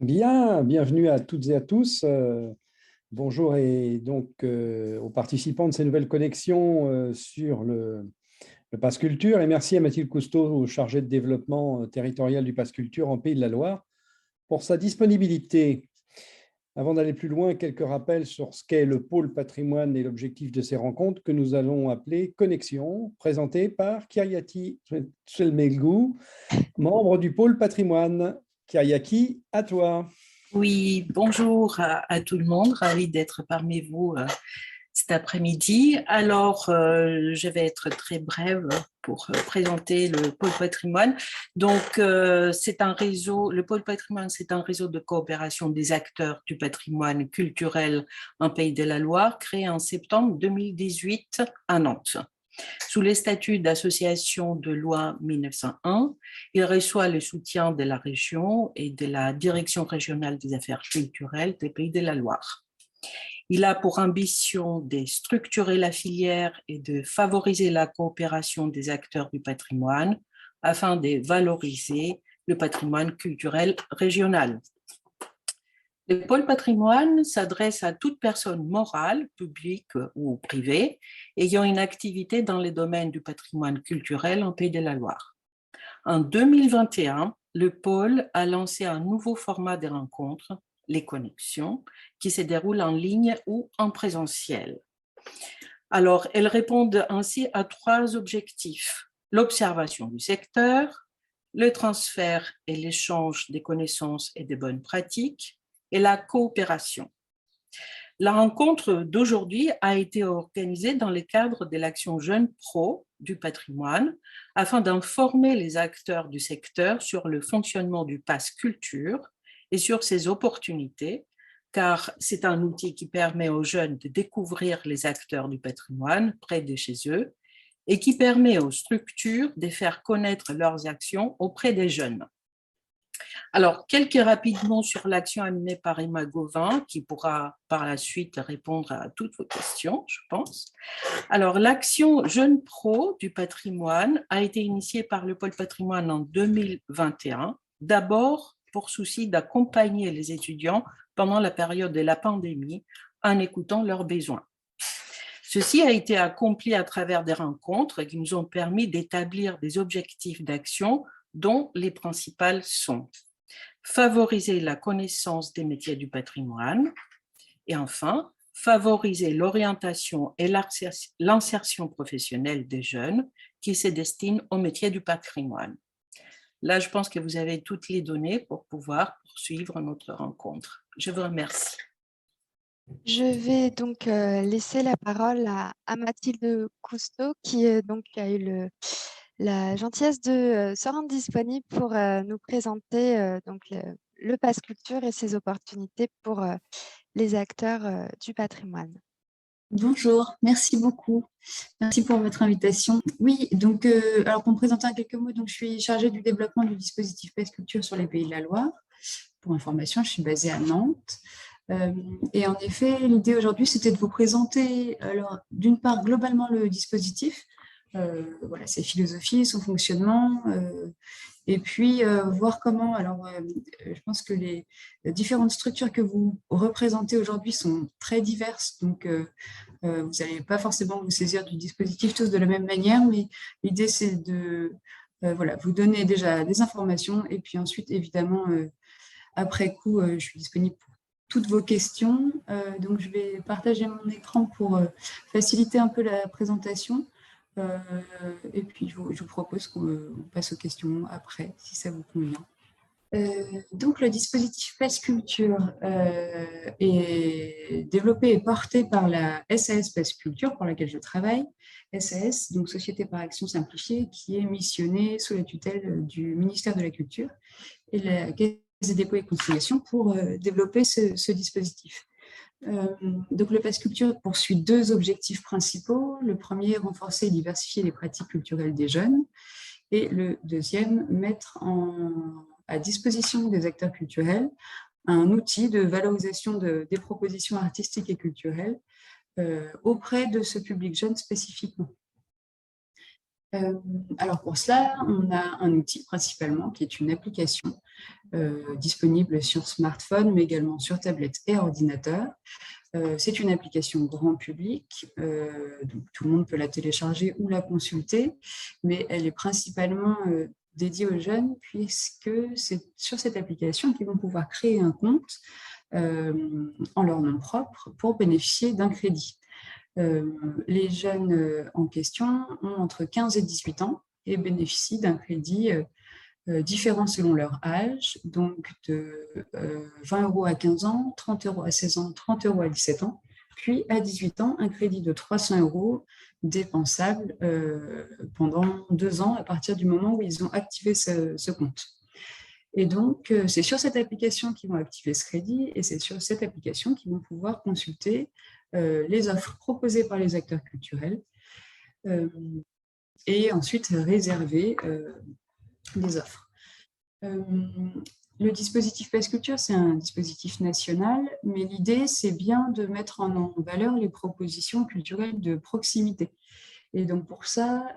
Bien, bienvenue à toutes et à tous. Bonjour et donc aux participants de ces nouvelles connexions sur le Pass Culture. Et merci à Mathilde Cousteau, chargée de développement territorial du Pass Culture en Pays de la Loire, pour sa disponibilité. Avant d'aller plus loin, quelques rappels sur ce qu'est le pôle patrimoine et l'objectif de ces rencontres que nous allons appeler Connexion, présentée par Kyriati Tselmelgou, membre du pôle patrimoine. Kyriaki, à toi. Oui, bonjour à tout le monde, ravi d'être parmi vous cet après-midi. Alors, je vais être très brève pour présenter le pôle patrimoine. Donc, c'est un réseau, le pôle patrimoine, c'est un réseau de coopération des acteurs du patrimoine culturel en Pays de la Loire, créé en septembre 2018 à Nantes. Sous les statuts d'association de loi 1901, il reçoit le soutien de la région et de la Direction régionale des affaires culturelles des Pays de la Loire. Il a pour ambition de structurer la filière et de favoriser la coopération des acteurs du patrimoine afin de valoriser le patrimoine culturel régional. Le pôle patrimoine s'adresse à toute personne morale, publique ou privée, ayant une activité dans les domaines du patrimoine culturel en Pays de la Loire. En 2021, le pôle a lancé un nouveau format de rencontres, les connexions, qui se déroulent en ligne ou en présentiel. Alors, elles répondent ainsi à 3 objectifs: l'observation du secteur, le transfert et l'échange des connaissances et des bonnes pratiques, et la coopération. La rencontre d'aujourd'hui a été organisée dans le cadre de l'action Jeunes Pro du patrimoine afin d'informer les acteurs du secteur sur le fonctionnement du Pass Culture et sur ses opportunités, car c'est un outil qui permet aux jeunes de découvrir les acteurs du patrimoine près de chez eux et qui permet aux structures de faire connaître leurs actions auprès des jeunes. Alors, quelques rapidement sur l'action animée par Emma Gauvin, qui pourra par la suite répondre à toutes vos questions, je pense. Alors, l'action Jeunes Pro du patrimoine a été initiée par le pôle patrimoine en 2021, d'abord pour souci d'accompagner les étudiants pendant la période de la pandémie en écoutant leurs besoins. Ceci a été accompli à travers des rencontres qui nous ont permis d'établir des objectifs d'action dont les principales sont: favoriser la connaissance des métiers du patrimoine et enfin, favoriser l'orientation et l'insertion professionnelle des jeunes qui se destinent aux métiers du patrimoine. Là, je pense que vous avez toutes les données pour pouvoir poursuivre notre rencontre. Je vous remercie. Je vais donc laisser la parole à Mathilde Cousteau qui donc a eu la gentillesse de se rendre disponible pour nous présenter donc le Pass Culture et ses opportunités pour les acteurs du patrimoine. Bonjour, merci beaucoup. Merci pour votre invitation. Oui, donc, alors pour me présenter en quelques mots, donc, je suis chargée du développement du dispositif Pass Culture sur les Pays de la Loire. Pour information, je suis basée à Nantes. Et en effet, l'idée aujourd'hui, c'était de vous présenter, alors, d'une part, globalement, le dispositif, voilà, ses philosophies, son fonctionnement, et puis voir comment, alors je pense que les différentes structures que vous représentez aujourd'hui sont très diverses, donc vous n'allez pas forcément vous saisir du dispositif tous de la même manière, mais l'idée c'est de voilà, vous donner déjà des informations et puis ensuite évidemment après coup je suis disponible pour toutes vos questions. Donc je vais partager mon écran pour faciliter un peu la présentation. Et puis, je vous propose qu'on passe aux questions après, si ça vous convient. Donc, le dispositif Pass Culture est développé et porté par la SAS Pass Culture, pour laquelle je travaille. SAS, donc Société par Action Simplifiée, qui est missionnée sous la tutelle du ministère de la Culture et la Caisse des dépôts et consignations pour développer ce dispositif. Donc, le Pass Culture poursuit 2 objectifs principaux. Le premier, renforcer et diversifier les pratiques culturelles des jeunes. Et le deuxième, mettre à disposition des acteurs culturels un outil de valorisation des propositions artistiques et culturelles auprès de ce public jeune spécifiquement. Alors pour cela, on a un outil principalement qui est une application disponible sur smartphone, mais également sur tablette et ordinateur. C'est une application grand public, donc tout le monde peut la télécharger ou la consulter, mais elle est principalement dédiée aux jeunes, puisque c'est sur cette application qu'ils vont pouvoir créer un compte en leur nom propre pour bénéficier d'un crédit. Les jeunes en question ont entre 15 et 18 ans et bénéficient d'un crédit différent selon leur âge, donc de 20 € à 15 ans, 30 € à 16 ans, 30 € à 17 ans, puis à 18 ans, un crédit de 300 € dépensable pendant 2 ans à partir du moment où ils ont activé ce compte. Et donc, c'est sur cette application qu'ils vont activer ce crédit et c'est sur cette application qu'ils vont pouvoir consulter les offres proposées par les acteurs culturels et ensuite réserver des offres. Le dispositif Pass Culture, c'est un dispositif national, mais l'idée, c'est bien de mettre en valeur les propositions culturelles de proximité. Et donc, pour ça,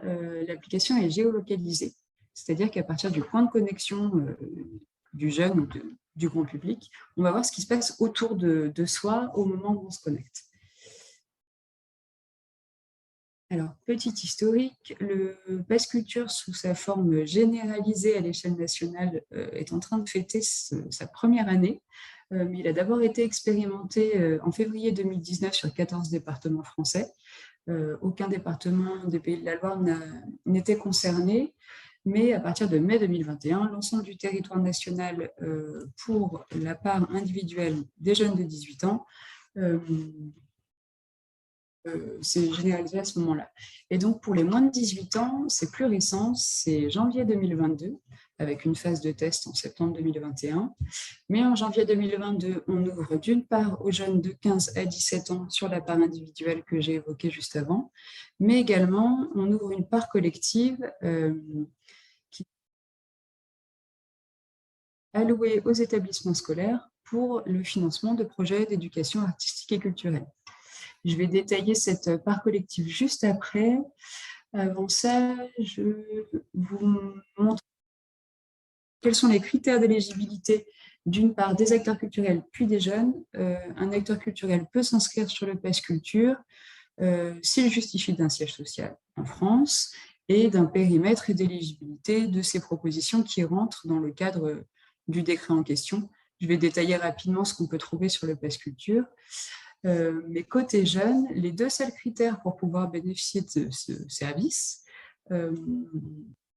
l'application est géolocalisée, c'est-à-dire qu'à partir du point de connexion du jeune ou du grand public, on va voir ce qui se passe autour de soi au moment où on se connecte. Alors, petit historique, le Pass Culture sous sa forme généralisée à l'échelle nationale est en train de fêter sa première année, mais il a d'abord été expérimenté en février 2019 sur 14 départements français. Aucun département des Pays de la Loire n'était concerné, mais à partir de mai 2021, l'ensemble du territoire national pour la part individuelle des jeunes de 18 ans c'est généralisé à ce moment-là. Et donc, pour les moins de 18 ans, c'est plus récent, c'est janvier 2022, avec une phase de test en septembre 2021. Mais en janvier 2022, on ouvre d'une part aux jeunes de 15 à 17 ans sur la part individuelle que j'ai évoquée juste avant, mais également, on ouvre une part collective qui est allouée aux établissements scolaires pour le financement de projets d'éducation artistique et culturelle. Je vais détailler cette part collective juste après. Avant ça, je vous montre quels sont les critères d'éligibilité d'une part des acteurs culturels puis des jeunes. Un acteur culturel peut s'inscrire sur le Pass Culture s'il justifie d'un siège social en France et d'un périmètre et d'éligibilité de ces propositions qui rentrent dans le cadre du décret en question. Je vais détailler rapidement ce qu'on peut trouver sur le Pass Culture. Mais côté jeunes, les deux seuls critères pour pouvoir bénéficier de ce service,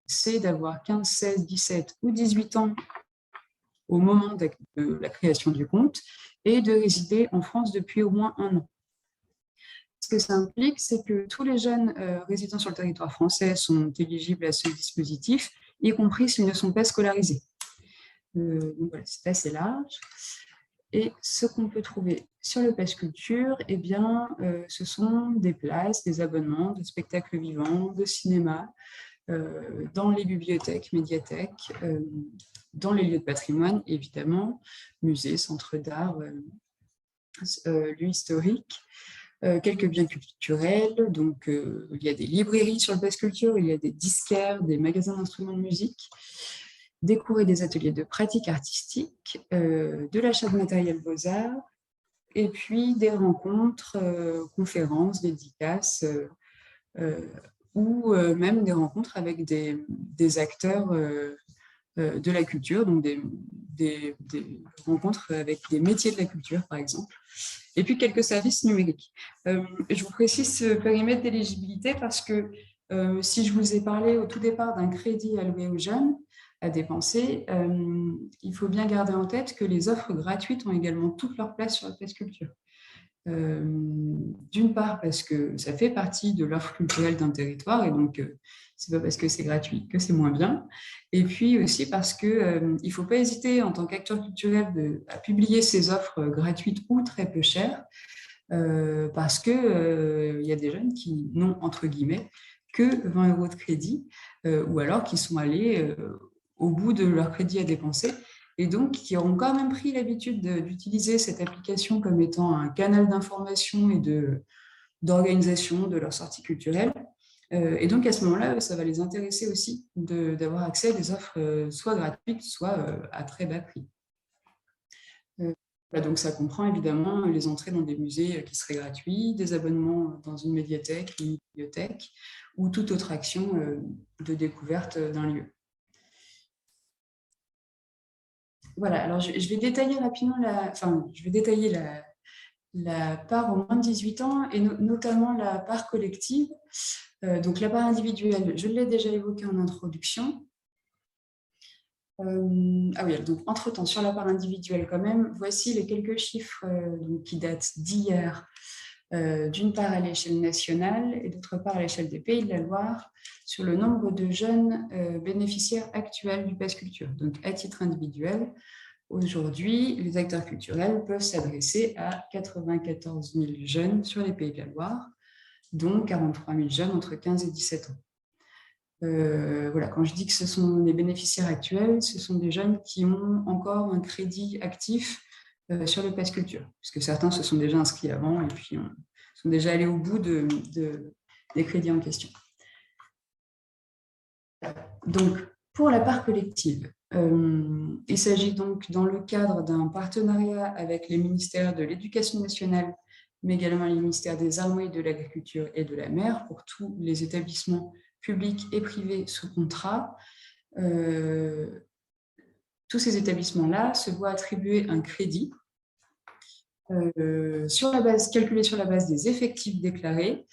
c'est d'avoir 15, 16, 17 ou 18 ans au moment de la création du compte et de résider en France depuis au moins 1 an. Ce que ça implique, c'est que tous les jeunes résidant sur le territoire français sont éligibles à ce dispositif, y compris s'ils ne sont pas scolarisés. Donc voilà, c'est assez large. Et ce qu'on peut trouver sur le Pass Culture, eh bien, ce sont des places, des abonnements de spectacles vivants, de cinéma, dans les bibliothèques, médiathèques, dans les lieux de patrimoine, évidemment, musées, centres d'art, lieux historiques, quelques biens culturels. Donc, il y a des librairies sur le Pass Culture, il y a des disquaires, des magasins d'instruments de musique, des cours et des ateliers de pratique artistique, de l'achat de matériel beaux-arts, et puis des rencontres, conférences, dédicaces, ou même des rencontres avec des acteurs de la culture, donc des rencontres avec des métiers de la culture, par exemple, et puis quelques services numériques. Je vous précise ce périmètre d'éligibilité parce que si je vous ai parlé au tout départ d'un crédit alloué aux jeunes, à dépenser, il faut bien garder en tête que les offres gratuites ont également toute leur place sur le Pass Culture. D'une part parce que ça fait partie de l'offre culturelle d'un territoire et donc c'est pas parce que c'est gratuit que c'est moins bien. Et puis aussi parce que il faut pas hésiter en tant qu'acteur culturel à publier ses offres gratuites ou très peu chères parce que y a des jeunes qui n'ont entre guillemets que 20 € de crédit ou alors qui sont allés au bout de leur crédit à dépenser, et donc qui auront quand même pris l'habitude d'utiliser cette application comme étant un canal d'information et d'organisation de leur sortie culturelle, Et donc, à ce moment-là, ça va les intéresser aussi d'avoir accès à des offres soit gratuites, soit à très bas prix. Donc, ça comprend évidemment les entrées dans des musées qui seraient gratuits, des abonnements dans une médiathèque, une bibliothèque, ou toute autre action de découverte d'un lieu. Voilà, alors je vais détailler rapidement la part aux moins de 18 ans et notamment la part collective. Donc la part individuelle, je l'ai déjà évoqué en introduction. Ah oui, donc entre-temps, sur la part individuelle quand même, voici les quelques chiffres qui datent d'hier, d'une part à l'échelle nationale et d'autre part à l'échelle des Pays de la Loire, sur le nombre de jeunes bénéficiaires actuels du Pass Culture. Donc à titre individuel, aujourd'hui, les acteurs culturels peuvent s'adresser à 94 000 jeunes sur les Pays de la Loire, dont 43 000 jeunes entre 15 et 17 ans. Voilà, quand je dis que ce sont les bénéficiaires actuels, ce sont des jeunes qui ont encore un crédit actif sur le Pass Culture, puisque certains se sont déjà inscrits avant et puis sont déjà allés au bout des crédits en question. Donc, pour la part collective, il s'agit donc dans le cadre d'un partenariat avec les ministères de l'Éducation nationale, mais également les ministères des Armées, de l'Agriculture et de la Mer, pour tous les établissements publics et privés sous contrat. Tous ces établissements-là se voient attribuer un crédit calculé sur la base des effectifs déclarés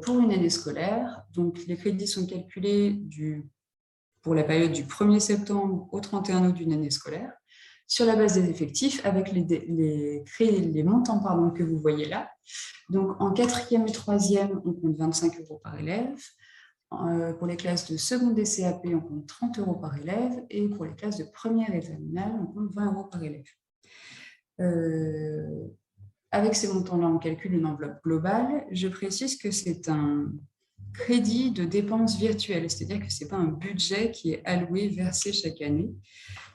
pour une année scolaire. Donc, les crédits sont calculés pour la période du 1er septembre au 31 août d'une année scolaire, sur la base des effectifs, avec les montants que vous voyez là. Donc, en 4e et 3e, on compte 25 € par élève. Pour les classes de seconde et CAP, on compte 30 € par élève. Et pour les classes de première et terminale, on compte 20 € par élève. Avec ces montants-là, on calcule une enveloppe globale. Je précise que c'est un crédit de dépenses virtuelles, c'est-à-dire que ce n'est pas un budget qui est alloué, versé chaque année.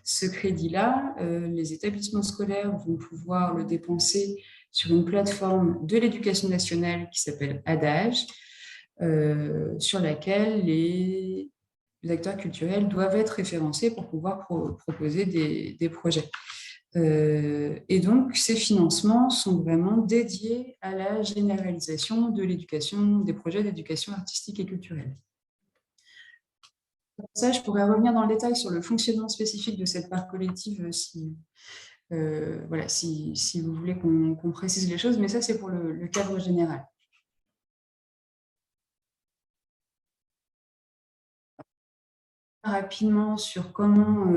Ce crédit-là, les établissements scolaires vont pouvoir le dépenser sur une plateforme de l'Éducation nationale qui s'appelle Adage, sur laquelle les acteurs culturels doivent être référencés pour pouvoir proposer des projets. Et donc, ces financements sont vraiment dédiés à la généralisation de l'éducation, des projets d'éducation artistique et culturelle. Pour ça, je pourrais revenir dans le détail sur le fonctionnement spécifique de cette part collective si vous voulez qu'on précise les choses, mais ça, c'est pour le cadre général. Rapidement sur comment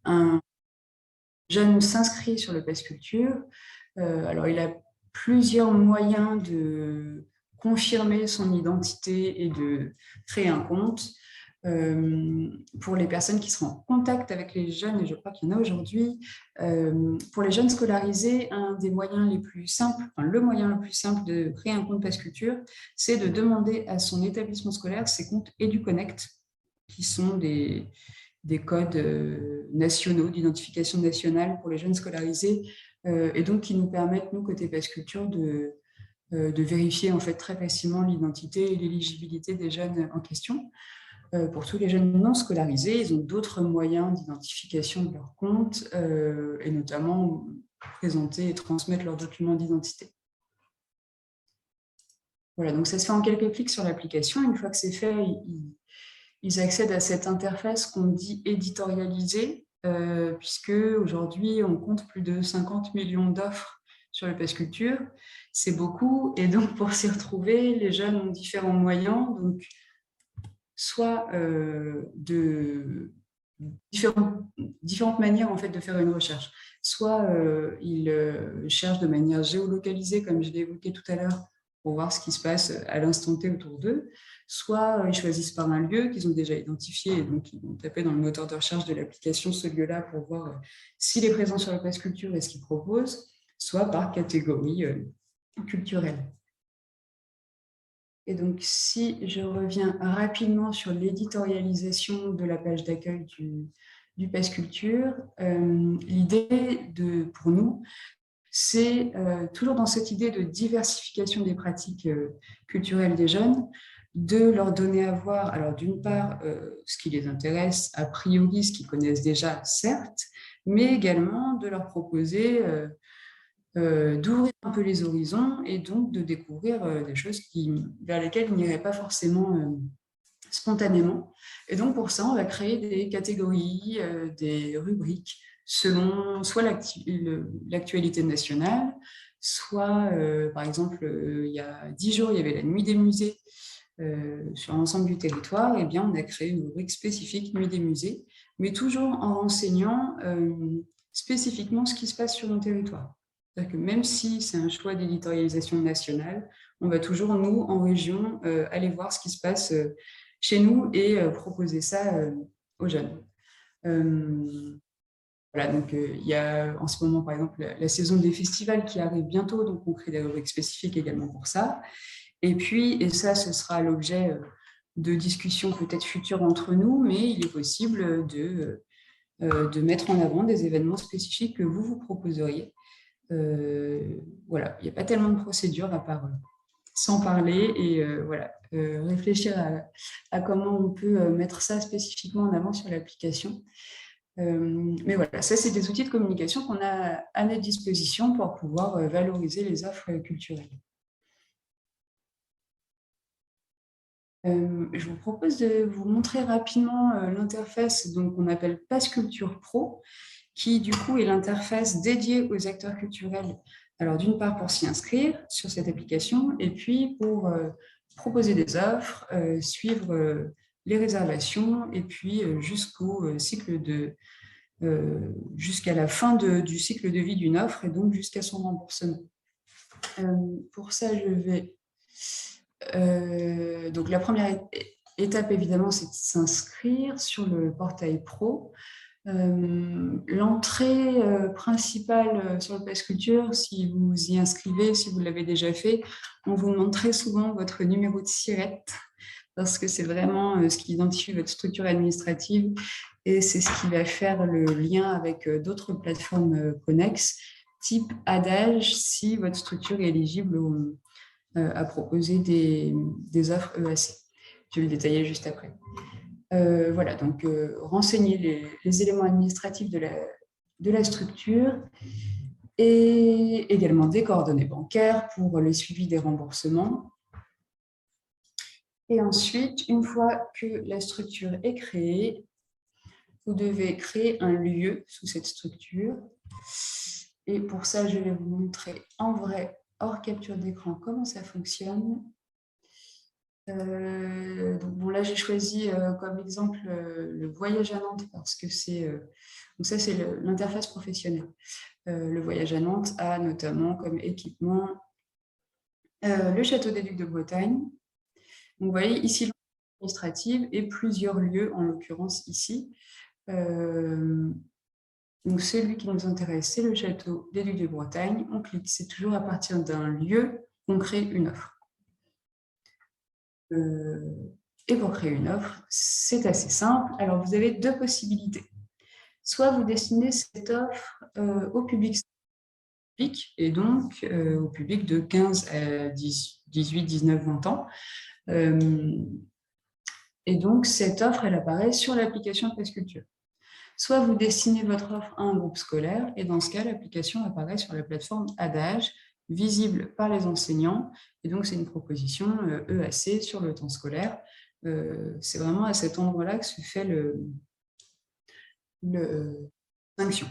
un jeune s'inscrit sur le Pass Culture. Alors, il a plusieurs moyens de confirmer son identité et de créer un compte. Pour les personnes qui seront en contact avec les jeunes, et je crois qu'il y en a aujourd'hui, pour les jeunes scolarisés, le moyen le plus simple de créer un compte Pass Culture, c'est de demander à son établissement scolaire ses comptes EduConnect, qui sont des codes nationaux, d'identification nationale pour les jeunes scolarisés, et donc qui nous permettent, nous, côté Pass Culture, de vérifier en fait très facilement l'identité et l'éligibilité des jeunes en question. Pour tous les jeunes non scolarisés, ils ont d'autres moyens d'identification de leur compte, et notamment présenter et transmettre leurs documents d'identité. Voilà, donc ça se fait en quelques clics sur l'application. Une fois que c'est fait, ils accèdent à cette interface qu'on dit éditorialisée, puisque aujourd'hui, on compte plus de 50 millions d'offres sur le Pass Culture. C'est beaucoup, et donc pour s'y retrouver, les jeunes ont différents moyens, donc soit différentes manières en fait, de faire une recherche. Soit ils cherchent de manière géolocalisée, comme je l'ai évoqué tout à l'heure, pour voir ce qui se passe à l'instant T autour d'eux, soit ils choisissent par un lieu qu'ils ont déjà identifié, et donc ils vont taper dans le moteur de recherche de l'application ce lieu-là pour voir s'il est présent sur le Pass Culture et ce qu'il propose, soit par catégorie culturelle. Et donc, si je reviens rapidement sur l'éditorialisation de la page d'accueil du Pass Culture, l'idée pour nous, c'est toujours dans cette idée de diversification des pratiques culturelles des jeunes, de leur donner à voir, alors d'une part, ce qui les intéresse, a priori, ce qu'ils connaissent déjà, certes, mais également de leur proposer d'ouvrir un peu les horizons et donc de découvrir des choses vers lesquelles ils n'iraient pas forcément spontanément. Et donc, pour ça, on va créer des catégories, des rubriques, selon soit l'actualité nationale, soit, par exemple, il y a 10 jours, il y avait la nuit des musées sur l'ensemble du territoire. Eh bien, on a créé une rubrique spécifique nuit des musées, mais toujours en renseignant spécifiquement ce qui se passe sur nos territoires. C'est-à-dire que même si c'est un choix d'éditorialisation nationale, on va toujours, nous, en région, aller voir ce qui se passe chez nous et proposer ça aux jeunes. Voilà, donc il y a en ce moment, par exemple, la saison des festivals qui arrive bientôt, donc on crée des rubriques spécifiques également pour ça. Et puis, et ça, ce sera l'objet de discussions peut-être futures entre nous, mais il est possible de mettre en avant des événements spécifiques que vous proposeriez. Voilà, il n'y a pas tellement de procédures à part sans parler et voilà, réfléchir à comment on peut mettre ça spécifiquement en avant sur l'application. Mais voilà, ça, c'est des outils de communication qu'on a à notre disposition pour pouvoir valoriser les offres culturelles. Je vous propose de vous montrer rapidement l'interface qu'on appelle Pass Culture Pro, qui du coup est l'interface dédiée aux acteurs culturels. Alors d'une part pour s'y inscrire sur cette application et puis pour proposer des offres, suivre les réservations et puis jusqu'au cycle jusqu'à la fin du cycle de vie d'une offre et donc jusqu'à son remboursement. Pour ça, je vais... donc la première étape, évidemment, c'est de s'inscrire sur le portail pro. L'entrée principale sur le Pass Culture, si vous vous y inscrivez, si vous l'avez déjà fait, on vous demande très souvent votre numéro de SIRET parce que c'est vraiment ce qui identifie votre structure administrative et c'est ce qui va faire le lien avec d'autres plateformes connexes, type Adage, si votre structure est éligible à proposer des offres EAC. Je vais le détailler juste après. Voilà, donc renseigner les éléments administratifs de la structure et également des coordonnées bancaires pour le suivi des remboursements. Et ensuite, une fois que la structure est créée, vous devez créer un lieu sous cette structure. Et pour ça, je vais vous montrer en vrai, hors capture d'écran, comment ça fonctionne. Donc bon, là, j'ai choisi comme exemple le voyage à Nantes parce que c'est donc ça, c'est l'interface professionnelle. Le voyage à Nantes a notamment comme équipement le château des Ducs de Bretagne. Donc, vous voyez ici l'administrative et plusieurs lieux, en l'occurrence ici. Donc, celui qui nous intéresse, c'est le château des Ducs de Bretagne. On clique, c'est toujours à partir d'un lieu qu'on crée une offre. Et pour créer une offre, c'est assez simple. Alors, vous avez deux possibilités. Soit vous destinez cette offre au public et donc au public de 15 à 18, 19, 20 ans. Et donc, cette offre, elle apparaît sur l'application Pass Culture. Soit vous destinez votre offre à un groupe scolaire, et dans ce cas, l'application apparaît sur la plateforme Adage, visible par les enseignants. Et donc, c'est une proposition EAC sur le temps scolaire. C'est vraiment à cet endroit-là que se fait l'inscription.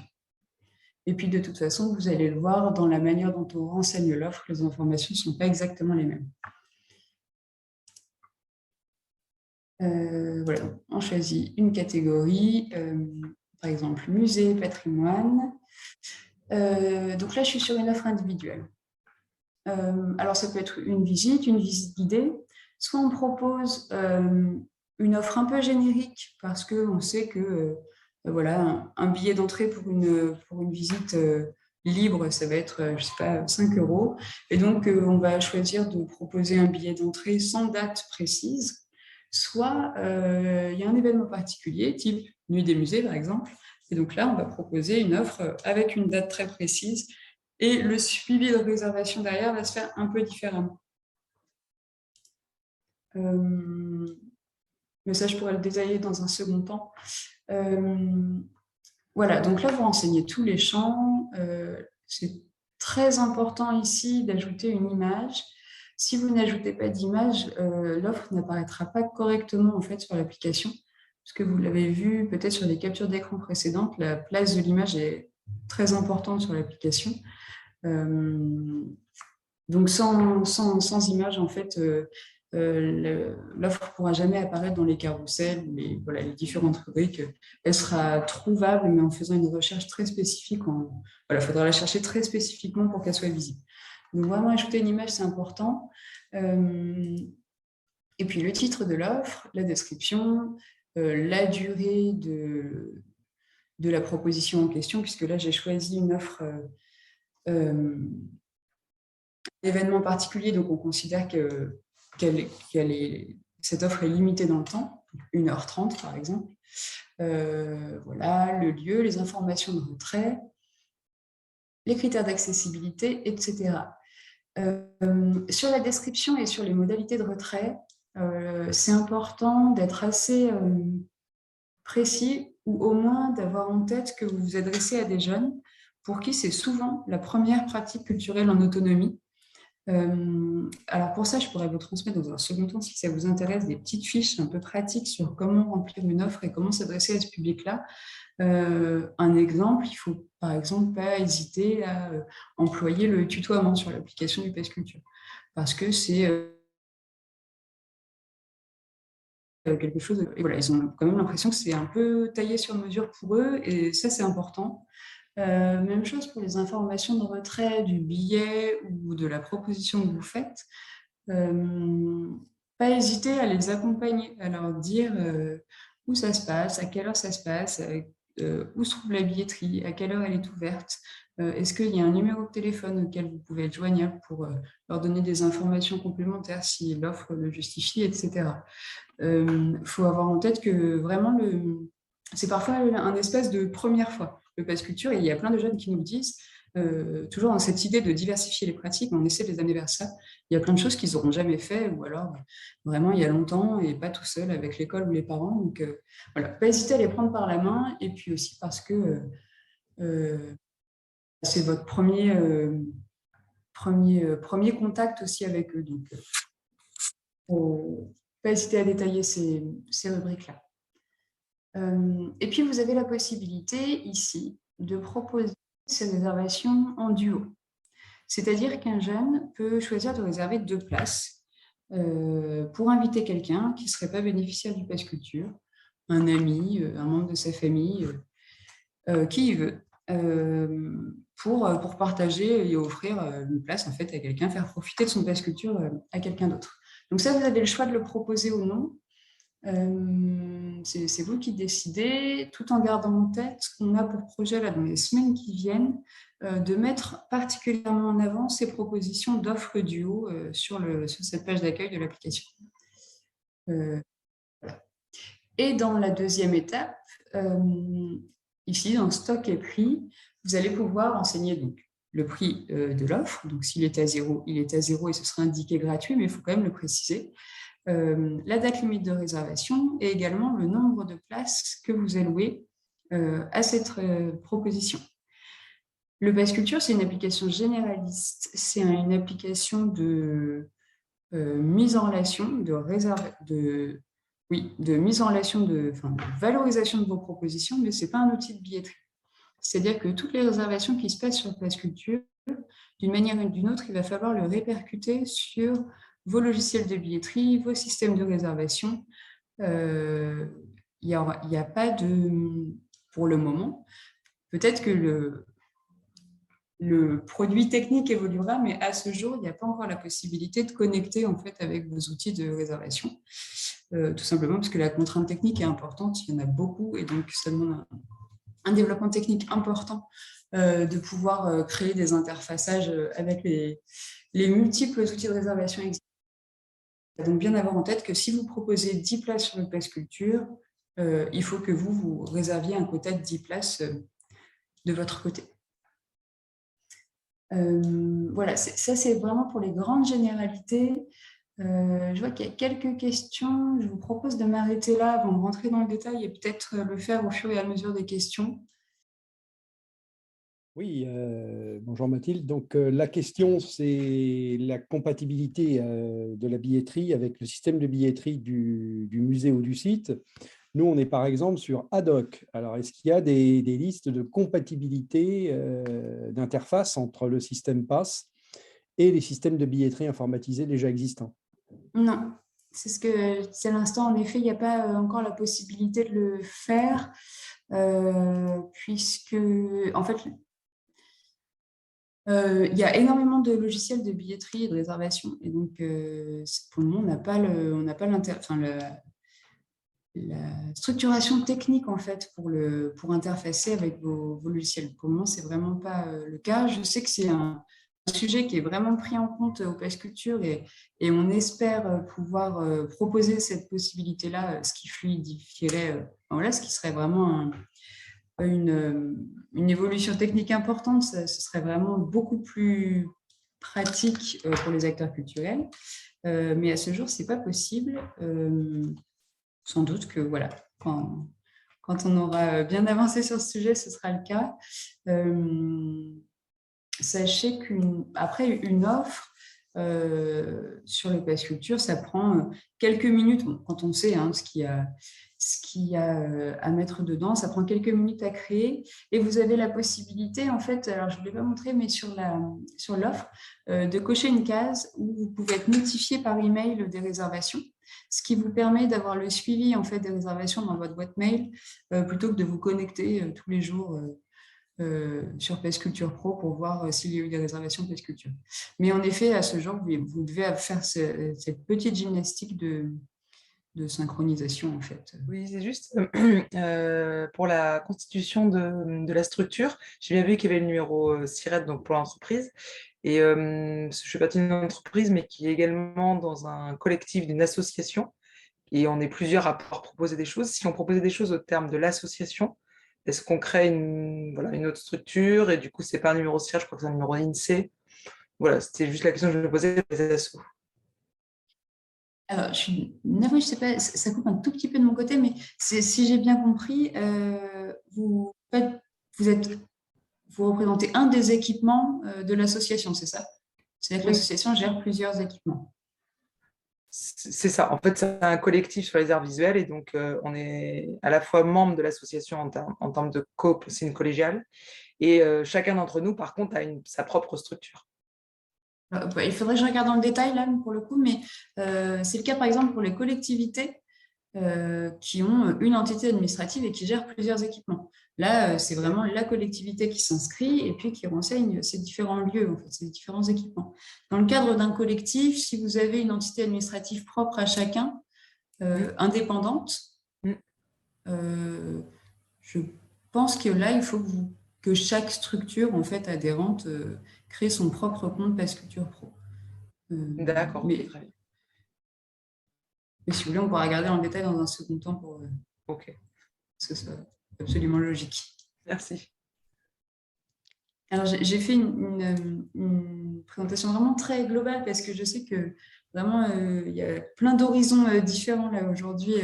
Et puis, de toute façon, vous allez le voir dans la manière dont on renseigne l'offre, les informations ne sont pas exactement les mêmes. Voilà, on choisit une catégorie, par exemple musée, patrimoine. Donc là, je suis sur une offre individuelle. Alors, ça peut être une visite guidée. Soit on propose une offre un peu générique parce qu'on sait que voilà, un billet d'entrée pour une visite libre, ça va être, je ne sais pas, 5 €. Et donc, on va choisir de proposer un billet d'entrée sans date précise. Soit il y a un événement particulier, type Nuit des musées, par exemple. Et donc là, on va proposer une offre avec une date très précise. Et le suivi de réservation derrière va se faire un peu différemment. mais ça, je pourrais le détailler dans un second temps. Voilà, donc là, vous renseignez tous les champs. C'est très important ici d'ajouter une image. Si vous n'ajoutez pas d'image, l'offre n'apparaîtra pas correctement en fait, sur l'application, parce que vous l'avez vu peut-être sur les captures d'écran précédentes, la place de l'image est très importante sur l'application. Donc, sans image, en fait, l'offre ne pourra jamais apparaître dans les carousels, les différentes rubriques. Elle sera trouvable, mais en faisant une recherche très spécifique. Il faudra la chercher très spécifiquement pour qu'elle soit visible. Donc, vraiment, ajouter une image, c'est important. Et puis, le titre de l'offre, la description, la durée de la proposition en question, puisque là, j'ai choisi une offre événement particulier, donc on considère que cette offre est limitée dans le temps, 1h30 par exemple. Voilà, le lieu, les informations de retrait, les critères d'accessibilité, etc. Sur la description et sur les modalités de retrait, c'est important d'être assez précis ou au moins d'avoir en tête que vous vous adressez à des jeunes pour qui c'est souvent la première pratique culturelle en autonomie. Alors pour ça, je pourrais vous transmettre dans un second temps, si ça vous intéresse, des petites fiches un peu pratiques sur comment remplir une offre et comment s'adresser à ce public-là. Un exemple, il ne faut par exemple pas hésiter à employer le tutoiement sur l'application du Pass Culture, parce que c'est quelque chose, et voilà, ils ont quand même l'impression que c'est un peu taillé sur mesure pour eux, et ça c'est important. Même chose pour les informations de retrait du billet ou de la proposition que vous faites. Pas hésiter à les accompagner, à leur dire où ça se passe, à quelle heure ça se passe, où se trouve la billetterie, à quelle heure elle est ouverte, est-ce qu'il y a un numéro de téléphone auquel vous pouvez être joignable pour leur donner des informations complémentaires si l'offre le justifie, etc. Faut avoir en tête que vraiment, c'est parfois un espèce de première fois, le Pass Culture, et il y a plein de jeunes qui nous le disent, toujours dans cette idée de diversifier les pratiques, on essaie de les amener vers ça. Il y a plein de choses qu'ils n'auront jamais fait, ou alors vraiment il y a longtemps, et pas tout seul avec l'école ou les parents. Donc voilà, pas hésiter à les prendre par la main, et puis aussi parce que c'est votre premier contact aussi avec eux. Donc, pas hésiter à détailler ces rubriques-là. Et puis, vous avez la possibilité ici de proposer ces réservations en duo. C'est-à-dire qu'un jeune peut choisir de réserver 2 places pour inviter quelqu'un qui ne serait pas bénéficiaire du Pass Culture, un ami, un membre de sa famille, qui il veut, pour partager et offrir une place en fait, à quelqu'un, faire profiter de son Pass Culture à quelqu'un d'autre. Donc ça, vous avez le choix de le proposer ou non. C'est vous qui décidez, tout en gardant en tête qu'on a pour projet là, dans les semaines qui viennent, de mettre particulièrement en avant ces propositions d'offres duo sur cette page d'accueil de l'application. Voilà. Et dans la deuxième étape, ici, dans stock et prix, vous allez pouvoir renseigner donc, le prix de l'offre. Donc, s'il est à 0, il est à 0 et ce sera indiqué gratuit, mais il faut quand même le préciser. La date limite de réservation et également le nombre de places que vous allouez à cette proposition. Le Pass Culture, c'est une application généraliste. C'est une application de mise en relation, de mise en relation, de valorisation de vos propositions, mais ce n'est pas un outil de billetterie. C'est-à-dire que toutes les réservations qui se passent sur Pass Culture, d'une manière ou d'une autre, il va falloir le répercuter sur vos logiciels de billetterie, vos systèmes de réservation. Il n'y a pas de... Pour le moment, peut-être que le produit technique évoluera, mais à ce jour, il n'y a pas encore la possibilité de connecter en fait, avec vos outils de réservation. Tout simplement parce que la contrainte technique est importante, il y en a beaucoup, et donc ça demande un développement technique important de pouvoir créer des interfaçages avec les multiples outils de réservation existants. Donc, bien avoir en tête que si vous proposez 10 places sur le Pass Culture, il faut que vous réserviez un quota de 10 places de votre côté. Voilà, ça c'est vraiment pour les grandes généralités. Je vois qu'il y a quelques questions. Je vous propose de m'arrêter là avant de rentrer dans le détail et peut-être le faire au fur et à mesure des questions. Oui, bonjour Mathilde. Donc, la question, c'est la compatibilité de la billetterie avec le système de billetterie du musée ou du site. Nous, on est par exemple sur Haddock. Alors, est-ce qu'il y a des listes de compatibilité d'interface entre le système PASS et les systèmes de billetterie informatisés déjà existants? Non, c'est ce que c'est à l'instant. En effet, il n'y a pas encore la possibilité de le faire puisque, en fait, il y a énormément de logiciels de billetterie et de réservation. Et donc, pour le moment, on n'a pas la structuration technique en fait pour interfacer avec vos logiciels. Pour le moment, c'est vraiment pas le cas. Je sais que c'est un sujet qui est vraiment pris en compte au Pass Culture et on espère pouvoir proposer cette possibilité-là, ce qui fluidifierait, voilà, ce qui serait vraiment une évolution technique importante. Ce serait vraiment beaucoup plus pratique pour les acteurs culturels. Mais à ce jour, c'est pas possible. Sans doute que voilà, quand on aura bien avancé sur ce sujet, ce sera le cas. Sachez qu'après une offre sur le Pass Culture, ça prend quelques minutes. Bon, quand on sait ce qu'il y a à mettre dedans, ça prend quelques minutes à créer. Et vous avez la possibilité, en fait, alors je ne vous l'ai pas montré, mais sur l'offre, de cocher une case où vous pouvez être notifié par email des réservations, ce qui vous permet d'avoir le suivi en fait, des réservations dans votre boîte mail plutôt que de vous connecter tous les jours sur Pass Culture Pro pour voir s'il y a eu des réservations Pass Culture. Mais en effet, à ce jour, vous devez faire cette petite gymnastique de synchronisation en fait. Oui, c'est juste pour la constitution de la structure. J'ai bien vu qu'il y avait le numéro SIRET donc pour l'entreprise. Et je fais partie d'une entreprise, mais qui est également dans un collectif d'une association. Et on est plusieurs à pouvoir proposer des choses. Si on proposait des choses au terme de l'association, est-ce qu'on crée une autre structure? Et du coup, c'est pas un numéro SIRET, je crois que c'est un numéro INSEE. Voilà, c'était juste la question que je me posais pour les assos. Alors, je suis navrée, je sais pas, ça coupe un tout petit peu de mon côté, mais si j'ai bien compris, vous représentez un des équipements de l'association, c'est ça? C'est-à-dire que Oui. l'association gère plusieurs équipements. C'est ça. En fait, c'est un collectif sur les arts visuels et donc on est à la fois membre de l'association en termes de coop, c'est une collégiale, et chacun d'entre nous, par contre, a sa propre structure. Il faudrait que je regarde dans le détail là pour le coup, mais c'est le cas par exemple pour les collectivités qui ont une entité administrative et qui gèrent plusieurs équipements. Là, c'est vraiment la collectivité qui s'inscrit et puis qui renseigne ces différents lieux, en fait, ces différents équipements. Dans le cadre d'un collectif, si vous avez une entité administrative propre à chacun, indépendante, je pense que là, il faut que chaque structure en fait, adhérente crée son propre compte Pass Culture Pro. D'accord, mais, très bien. Mais si vous voulez, on pourra regarder en détail dans un second temps pour que ce soit absolument logique. Merci. Alors, j'ai fait une présentation vraiment très globale parce que je sais que vraiment, il y a plein d'horizons différents là aujourd'hui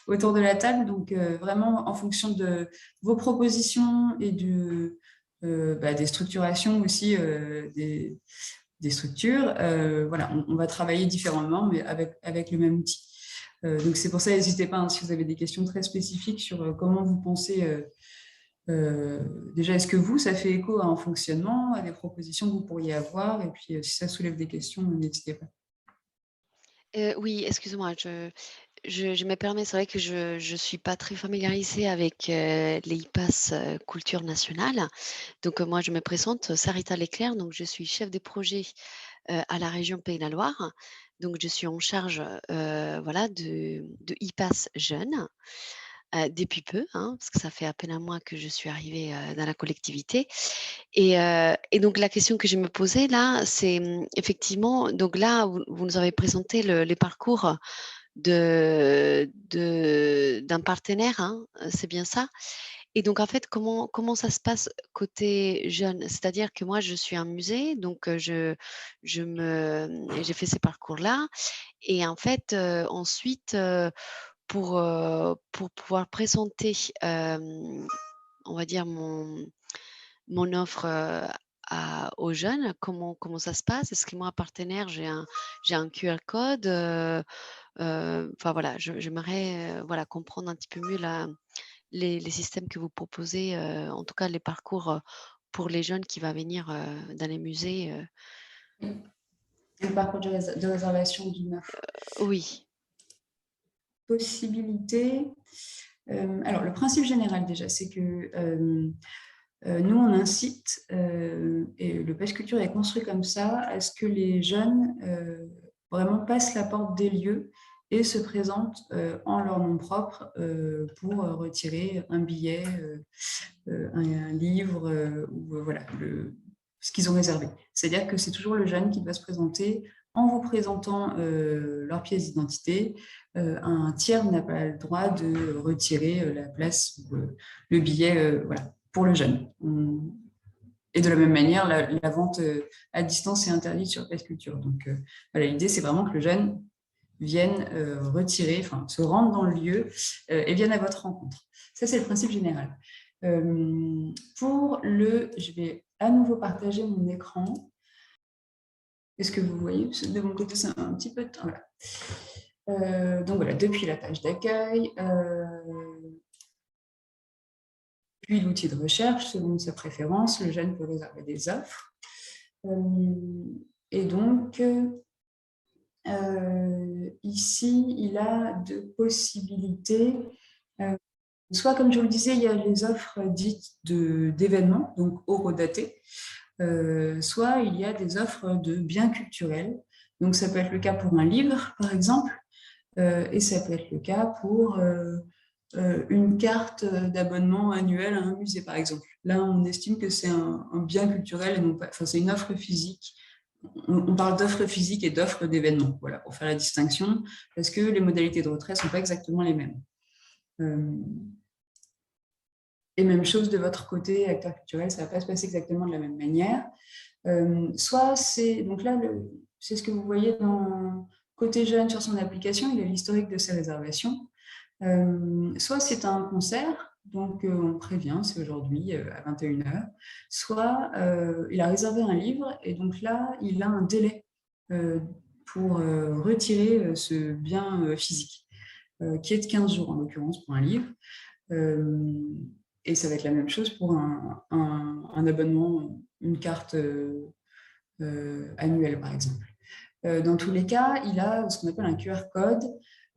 autour de la table. Donc, vraiment, en fonction de vos propositions et des structurations aussi des structures, voilà, on va travailler différemment, mais avec le même outil. Donc, c'est pour ça, n'hésitez pas si vous avez des questions très spécifiques sur comment vous pensez. Déjà, est-ce que ça fait écho à un fonctionnement, à des propositions que vous pourriez avoir? Et puis, si ça soulève des questions, n'hésitez pas. Oui, excuse-moi, je me permets, c'est vrai que je ne suis pas très familiarisée avec les IPAS Culture Nationale. Donc, moi, je me présente, Sarita Leclerc, donc je suis chef de projet à la région Pays de la Loire. Donc, je suis en charge voilà, de IPAS Jeunes. Depuis peu, parce que ça fait à peine un mois que je suis arrivée dans la collectivité. Et donc, la question que je me posais là, c'est effectivement, donc là, vous nous avez présenté les parcours d'un partenaire, c'est bien ça. Et donc, en fait, comment ça se passe côté jeune? C'est-à-dire que moi, je suis un musée, donc j'ai fait ces parcours-là. Et en fait, ensuite, pour pouvoir présenter, on va dire, mon offre aux jeunes, comment ça se passe? Est-ce que moi, partenaire, j'ai un QR code? Enfin, voilà, j'aimerais voilà, comprendre un petit peu mieux les systèmes que vous proposez, en tout cas les parcours pour les jeunes qui vont venir dans les musées. Le parcours de réservation d'une offre. Oui, Possibilité. Alors, le principe général déjà, c'est que nous, on incite, et le Pass Culture est construit comme ça, à ce que les jeunes vraiment passent la porte des lieux et se présentent en leur nom propre pour retirer un billet, un livre, ou voilà, ce qu'ils ont réservé. C'est-à-dire que c'est toujours le jeune qui doit se présenter en vous présentant leur pièce d'identité. Un tiers n'a pas le droit de retirer la place ou le billet voilà, pour le jeune. Et de la même manière, la vente à distance est interdite sur Pass Culture. Donc, voilà, l'idée, c'est vraiment que le jeune vienne retirer, enfin, se rendre dans le lieu et vienne à votre rencontre. Ça, c'est le principe général. Je vais à nouveau partager mon écran. Est-ce que vous voyez? De mon côté, c'est un petit peu de temps. Voilà. Donc voilà, depuis la page d'accueil, puis l'outil de recherche, selon sa préférence, le jeune peut réserver des offres. Et donc, ici, il a deux possibilités. Soit, comme je vous le disais, il y a les offres dites d'événements, donc horodatées, soit il y a des offres de biens culturels. Donc, ça peut être le cas pour un livre, par exemple, et ça peut être le cas pour une carte d'abonnement annuelle à un musée, par exemple. Là, on estime que c'est un bien culturel et non pas, enfin, c'est une offre physique. On parle d'offres physiques et d'offres d'événements, voilà, pour faire la distinction, parce que les modalités de retrait ne sont pas exactement les mêmes. Et même chose de votre côté, acteur culturel, ça ne va pas se passer exactement de la même manière. Soit c'est, donc là, c'est ce que vous voyez dans côté jeune sur son application, il a l'historique de ses réservations. Soit c'est un concert, donc on prévient, c'est aujourd'hui à 21h, soit il a réservé un livre et donc là, il a un délai pour retirer ce bien physique, qui est de 15 jours en l'occurrence pour un livre. Et ça va être la même chose pour un abonnement, une carte annuelle, par exemple. Dans tous les cas, il a ce qu'on appelle un QR code,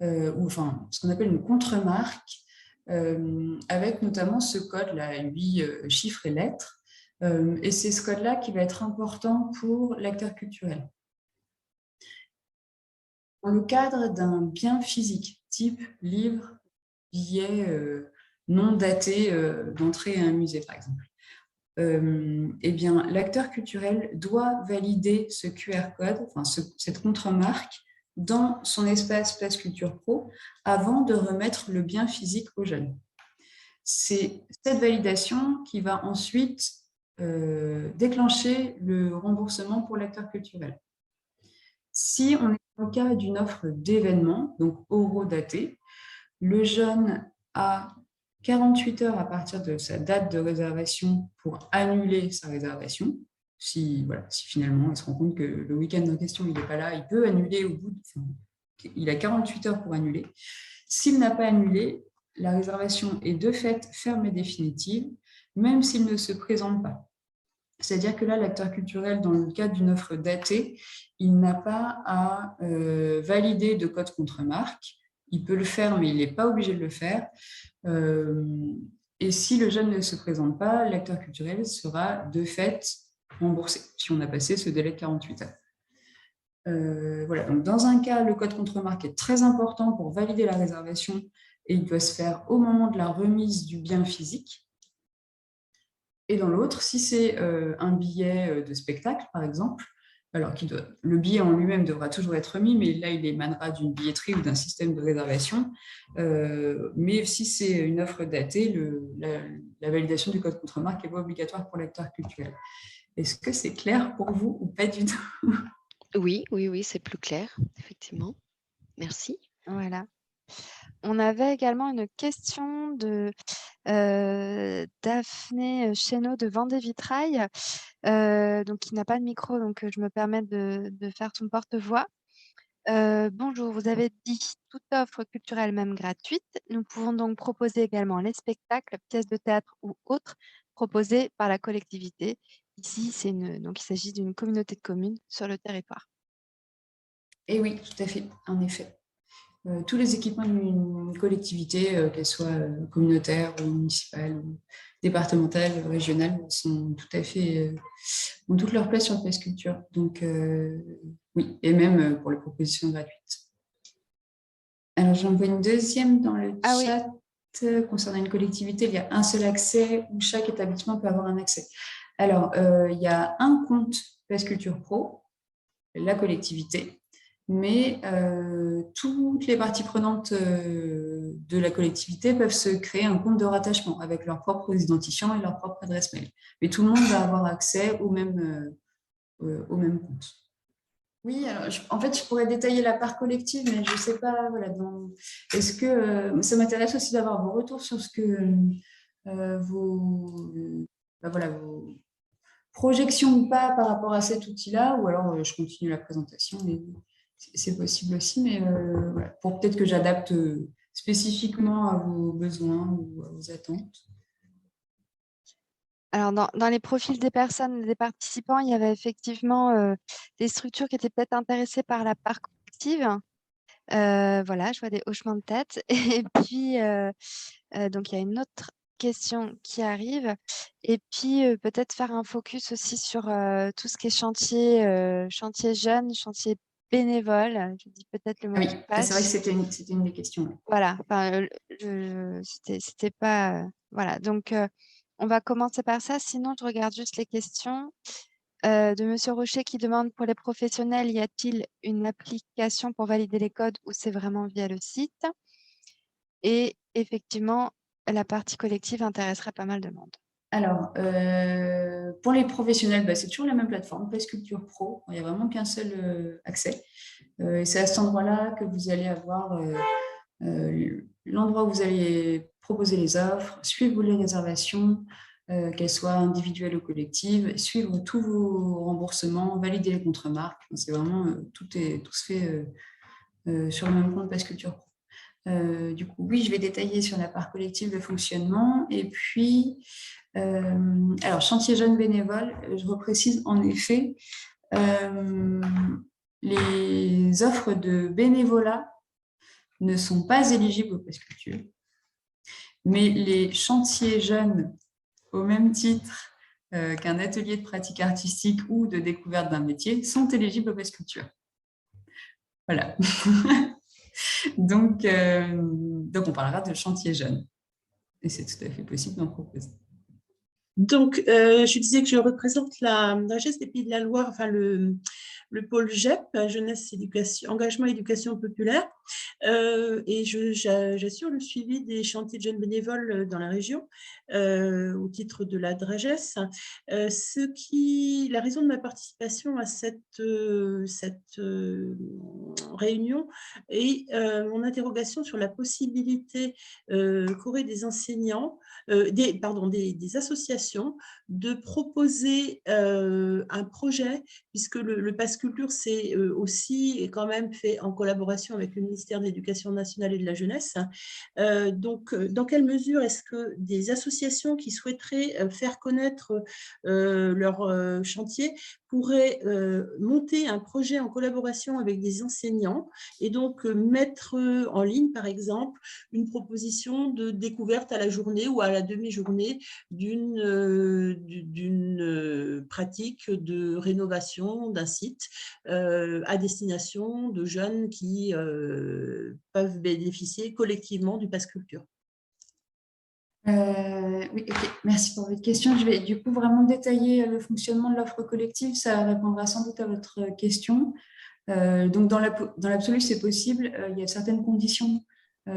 ou enfin, ce qu'on appelle une contre-marque, avec notamment ce code-là, 8 chiffres et lettres. Et c'est ce code-là qui va être important pour l'acteur culturel. Dans le cadre d'un bien physique, type livre, billet non daté d'entrée à un musée, par exemple, eh bien, l'acteur culturel doit valider ce QR code, enfin, cette contre-marque, dans son espace Pass Culture Pro avant de remettre le bien physique aux jeunes. C'est cette validation qui va ensuite déclencher le remboursement pour l'acteur culturel. Si on est dans le cas d'une offre d'événement, donc horodatée, le jeune a 48 heures à partir de sa date de réservation pour annuler sa réservation. Si finalement il se rend compte que le week-end en question, il n'est pas là, il peut annuler au bout il a 48 heures pour annuler. S'il n'a pas annulé, la réservation est de fait ferme et définitive, même s'il ne se présente pas. C'est-à-dire que là, l'acteur culturel, dans le cadre d'une offre datée, il n'a pas à valider de code contre-marque. Il peut le faire, mais il n'est pas obligé de le faire. Et si le jeune ne se présente pas, l'acteur culturel sera de fait remboursé si on a passé ce délai de 48 heures. Voilà. Donc, dans un cas, le code contre-marque est très important pour valider la réservation et il doit se faire au moment de la remise du bien physique. Et dans l'autre, si c'est un billet de spectacle, par exemple, alors le billet en lui-même devra toujours être remis, mais là, il émanera d'une billetterie ou d'un système de réservation. Mais si c'est une offre datée, la validation du code contre-marque n'est pas obligatoire pour l'acteur culturel. Est-ce que c'est clair pour vous ou pas du tout? Oui, oui, oui, c'est plus clair, effectivement. Merci. Voilà. On avait également une question de Daphné Chénaud de Vendée Vitrail, donc qui n'a pas de micro, donc je me permets de faire son porte-voix. Bonjour, vous avez dit toute offre culturelle, même gratuite. Nous pouvons donc proposer également les spectacles, pièces de théâtre ou autres proposés par la collectivité. Ici, donc il s'agit d'une communauté de communes sur le territoire. Et oui, tout à fait, en effet. Tous les équipements d'une collectivité, qu'elles soient communautaires ou municipales, ou départementales, régionales, sont tout à fait, ont toute leur place sur le Pass Culture. Donc, oui, et même pour les propositions gratuites. Alors, j'en vois une deuxième dans le chat. Concernant une collectivité, il y a un seul accès où chaque établissement peut avoir un accès. Alors, il y a un compte Pass Culture Pro, la collectivité, mais toutes les parties prenantes de la collectivité peuvent se créer un compte de rattachement avec leur propre identifiant et leur propre adresse mail. Mais tout le monde va avoir accès au même compte. Oui, alors en fait, je pourrais détailler la part collective, mais je ne sais pas. Voilà, est-ce que ça m'intéresse aussi d'avoir vos retours sur ce que vos projections ou pas par rapport à cet outil-là, ou alors je continue la présentation. C'est possible aussi, mais voilà, pour peut-être que j'adapte spécifiquement à vos besoins ou à vos attentes. Alors, dans les profils des personnes, des participants, il y avait effectivement des structures qui étaient peut-être intéressées par la part collective. Voilà, je vois des hochements de tête. Et puis, donc, il y a une autre question qui arrive. Et puis, peut-être faire un focus aussi sur tout ce qui est chantier jeune, chantier bénévole. Je dis peut-être le mot Ah oui, qui c'est vrai que passe. c'était une des questions. Ouais. Voilà, enfin, c'était pas... voilà, donc on va commencer par ça. Sinon, je regarde juste les questions de Monsieur Rocher qui demande pour les professionnels, y a-t-il une application pour valider les codes ou c'est vraiment via le site? Et effectivement, la partie collective intéresserait pas mal de monde. Alors, pour les professionnels, c'est toujours la même plateforme, Pass Culture Pro. Il n'y a vraiment qu'un seul accès. Et c'est à cet endroit-là que vous allez avoir l'endroit où vous allez proposer les offres, suivre les réservations, qu'elles soient individuelles ou collectives, suivre tous vos remboursements, valider les contre-marques. C'est vraiment, tout se fait sur le même compte Pass Culture Pro. Du coup, oui, je vais détailler sur la part collective de fonctionnement. Et puis, alors, chantier jeunes bénévoles, je reprécise en effet, les offres de bénévolat ne sont pas éligibles au Pass Culture, mais les chantiers jeunes, au même titre qu'un atelier de pratique artistique ou de découverte d'un métier, sont éligibles au Pass Culture. Voilà. donc, on parlera de chantier jeune. Et c'est tout à fait possible d'en proposer. Donc, je disais que je représente la Dragesse des Pays de la Loire, enfin le pôle GEP, Jeunesse, Engagement, Éducation populaire, et j'assure le suivi des chantiers de jeunes bénévoles dans la région au titre de la Dragesse. La raison de ma participation à cette réunion est mon interrogation sur la possibilité qu'auraient des enseignants, des associations de proposer un projet, puisque le Pass Culture, c'est aussi quand même fait en collaboration avec le ministère de l'Éducation nationale et de la jeunesse. Donc, dans quelle mesure est-ce que des associations qui souhaiteraient faire connaître leur chantier pourraient monter un projet en collaboration avec des enseignants et donc mettre en ligne, par exemple, une proposition de découverte à la journée ou à la demi-journée d'une pratique de rénovation d'un site à destination de jeunes qui peuvent bénéficier collectivement du Pass Culture. Oui, ok. Merci pour votre question. Je vais du coup vraiment détailler le fonctionnement de l'offre collective. Ça répondra sans doute à votre question. Donc, dans l'absolu, c'est possible. Il y a certaines conditions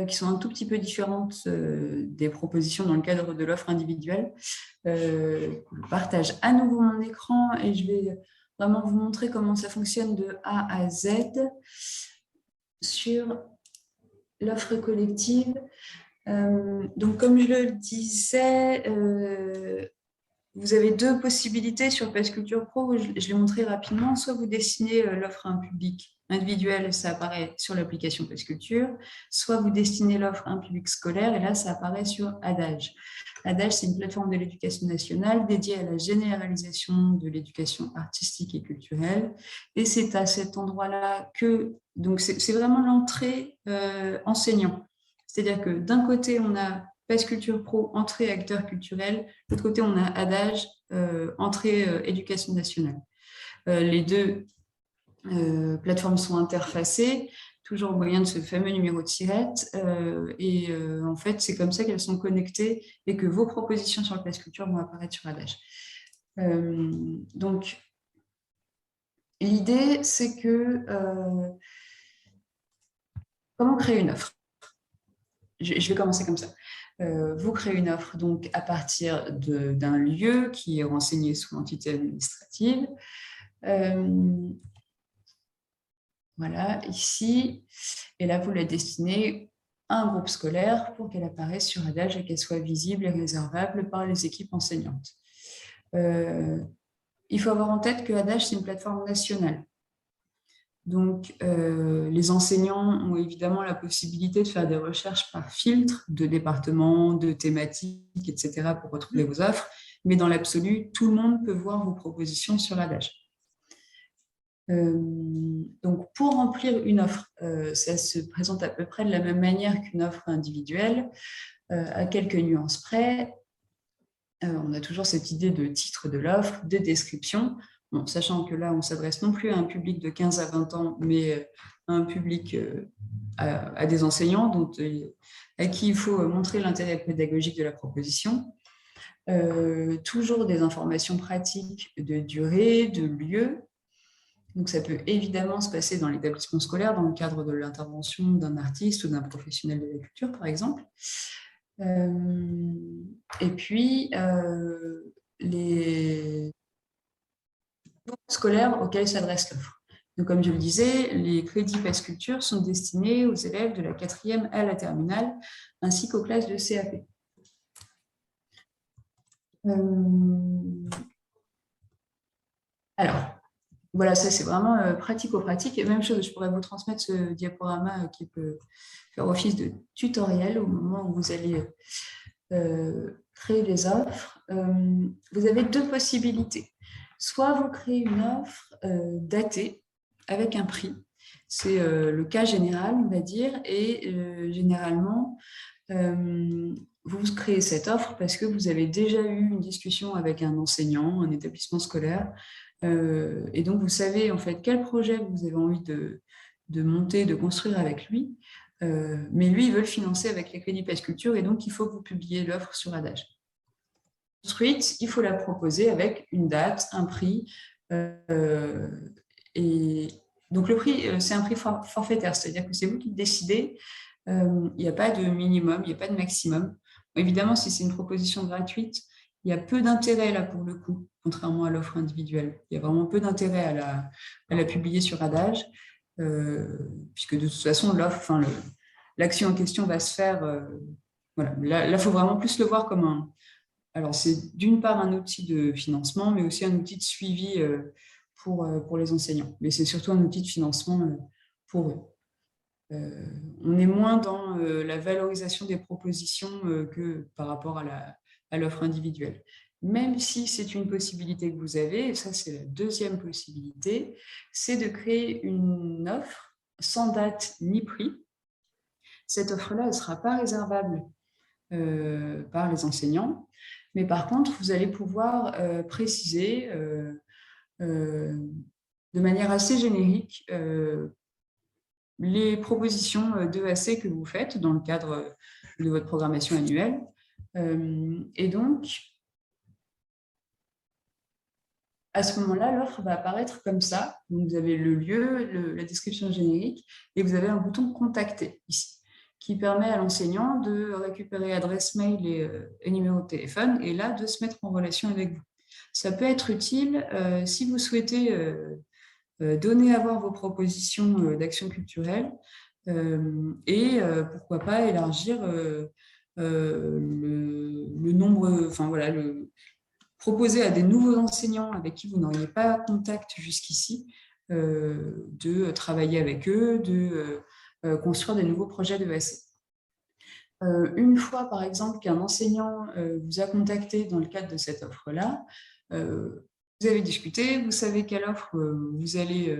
qui sont un tout petit peu différentes des propositions dans le cadre de l'offre individuelle. Je partage à nouveau mon écran et je vais vraiment vous montrer comment ça fonctionne de A à Z sur l'offre collective. Donc, comme je le disais, vous avez deux possibilités sur Pass Culture Pro, je l'ai montré rapidement. Soit vous destinez l'offre à un public individuel, ça apparaît sur l'application Pass Culture, soit vous destinez l'offre à un public scolaire, et là, ça apparaît sur Adage. Adage, c'est une plateforme de l'éducation nationale dédiée à la généralisation de l'éducation artistique et culturelle. Et c'est à cet endroit-là que, donc c'est vraiment l'entrée enseignant. C'est-à-dire que d'un côté, on a Pass Culture Pro, entrée acteur culturel. De l'autre côté, on a Adage, entrée éducation nationale. Les deux plateformes sont interfacées, toujours au moyen de ce fameux numéro de tirette. En fait, c'est comme ça qu'elles sont connectées et que vos propositions sur le Pass Culture vont apparaître sur Adage. Donc, l'idée, c'est que comment créer une offre? Je vais commencer comme ça. Vous créez une offre donc à partir d'un lieu qui est renseigné sous l'entité administrative. Voilà, ici. Et là, vous la destinez à un groupe scolaire pour qu'elle apparaisse sur Adage et qu'elle soit visible et réservable par les équipes enseignantes. Il faut avoir en tête que Adage, c'est une plateforme nationale. Donc, les enseignants ont évidemment la possibilité de faire des recherches par filtre de départements, de thématiques, etc. pour retrouver vos offres. Mais dans l'absolu, tout le monde peut voir vos propositions sur Adage. Donc, pour remplir une offre, ça se présente à peu près de la même manière qu'une offre individuelle, à quelques nuances près. On a toujours cette idée de titre de l'offre, de description. Bon, sachant que là, on s'adresse non plus à un public de 15 à 20 ans, mais à un public, à des enseignants à qui il faut montrer l'intérêt pédagogique de la proposition. Toujours des informations pratiques de durée, de lieu. Donc, ça peut évidemment se passer dans l'établissement scolaire, dans le cadre de l'intervention d'un artiste ou d'un professionnel de la culture, par exemple. Et puis, les scolaires auxquels s'adresse l'offre. Donc, comme je le disais, les crédits Pass Culture sont destinés aux élèves de la 4e à la terminale, ainsi qu'aux classes de CAP. Alors, voilà, ça c'est vraiment pratico-pratique. Même chose, je pourrais vous transmettre ce diaporama qui peut faire office de tutoriel au moment où vous allez créer les offres. Vous avez deux possibilités. Soit vous créez une offre datée avec un prix. C'est le cas général, on va dire. Et généralement, vous créez cette offre parce que vous avez déjà eu une discussion avec un enseignant, un établissement scolaire. Et donc, vous savez en fait quel projet vous avez envie de monter, de construire avec lui. Mais lui, il veut le financer avec les crédits Pass Culture et donc il faut que vous publiez l'offre sur Adage. Ensuite, il faut la proposer avec une date, un prix. Et donc, le prix, c'est un prix forfaitaire, c'est-à-dire que c'est vous qui décidez. Il n'y a pas de minimum, il n'y a pas de maximum. Évidemment, si c'est une proposition gratuite, il y a peu d'intérêt là pour le coup, contrairement à l'offre individuelle. Il y a vraiment peu d'intérêt à la publier sur Adage, puisque de toute façon, l'action en question va se faire. Voilà. Là, il faut vraiment plus le voir comme un. Alors, c'est d'une part un outil de financement, mais aussi un outil de suivi pour les enseignants. Mais c'est surtout un outil de financement pour eux. On est moins dans la valorisation des propositions que par rapport à l'offre individuelle. Même si c'est une possibilité que vous avez, et ça c'est la deuxième possibilité, c'est de créer une offre sans date ni prix. Cette offre-là, elle ne sera pas réservable par les enseignants, mais par contre, vous allez pouvoir préciser de manière assez générique les propositions d'EAC que vous faites dans le cadre de votre programmation annuelle. Et donc, à ce moment-là, l'offre va apparaître comme ça. Donc, vous avez le lieu, la description générique, et vous avez un bouton « Contacter » ici, qui permet à l'enseignant de récupérer adresse mail et numéro de téléphone, et là, de se mettre en relation avec vous. Ça peut être utile si vous souhaitez donner à voir vos propositions d'action culturelle et pourquoi pas élargir le nombre, enfin voilà, proposer à des nouveaux enseignants avec qui vous n'auriez pas contact jusqu'ici de travailler avec eux, de construire des nouveaux projets de ESC. Une fois, par exemple, qu'un enseignant vous a contacté dans le cadre de cette offre-là, vous avez discuté, vous savez quelle offre vous allez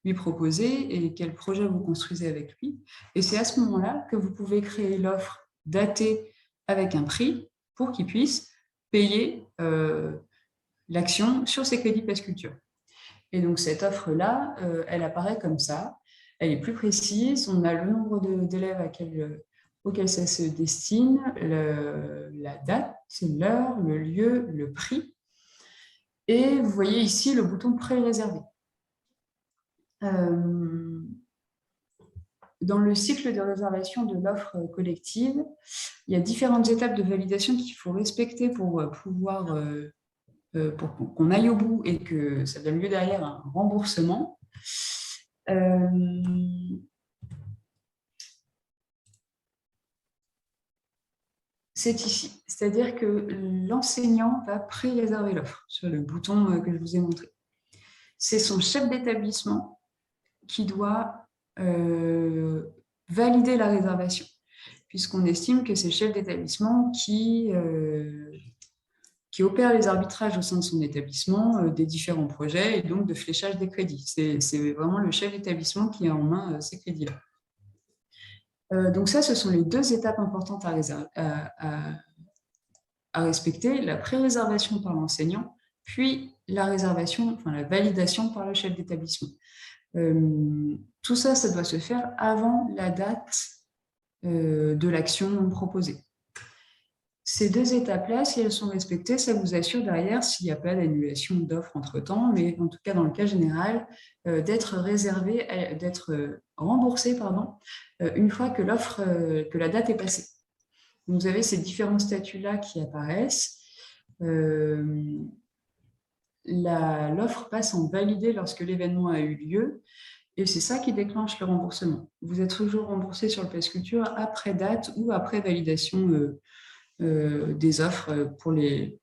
lui proposer et quel projet vous construisez avec lui. Et c'est à ce moment-là que vous pouvez créer l'offre datée avec un prix pour qu'il puisse payer l'action sur ses crédits PASS Culture. Et donc, cette offre-là, elle apparaît comme ça. Elle est plus précise. On a le nombre d'élèves auquel ça se destine, la date, c'est l'heure, le lieu, le prix. Et vous voyez ici le bouton pré-réservé. Dans le cycle de réservation de l'offre collective, il y a différentes étapes de validation qu'il faut respecter pour pouvoir pour qu'on aille au bout et que ça donne lieu derrière à un remboursement. C'est ici, c'est-à-dire que l'enseignant va pré-réserver l'offre sur le bouton que je vous ai montré. C'est son chef d'établissement qui doit valider la réservation, puisqu'on estime que c'est le chef d'établissement qui opère les arbitrages au sein de son établissement des différents projets et donc de fléchage des crédits. C'est vraiment le chef d'établissement qui a en main ces crédits-là. Donc ça, ce sont les deux étapes importantes à respecter, la pré-réservation par l'enseignant, puis la réservation, enfin la validation par le chef d'établissement. Tout ça, ça doit se faire avant la date de l'action proposée. Ces deux étapes-là, si elles sont respectées, ça vous assure derrière, s'il n'y a pas d'annulation d'offre entre-temps, mais en tout cas dans le cas général, d'être réservé, d'être remboursé, une fois que la date est passée. Donc, vous avez ces différents statuts-là qui apparaissent. L'offre passe en validé lorsque l'événement a eu lieu, et c'est ça qui déclenche le remboursement. Vous êtes toujours remboursé sur le PASS Culture après date ou après validation des offres pour les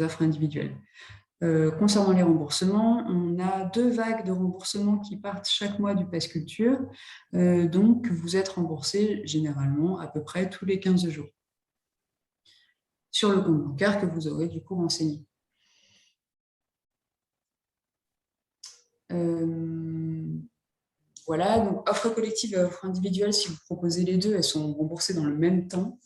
offres individuelles. Concernant les remboursements, on a 2 vagues de remboursements qui partent chaque mois du PASS Culture, donc vous êtes remboursé généralement à peu près tous les 15 jours sur le compte bancaire que vous aurez du coup renseigné. Voilà, donc offre collective et offre individuelle, si vous proposez les deux, elles sont remboursées dans le même temps.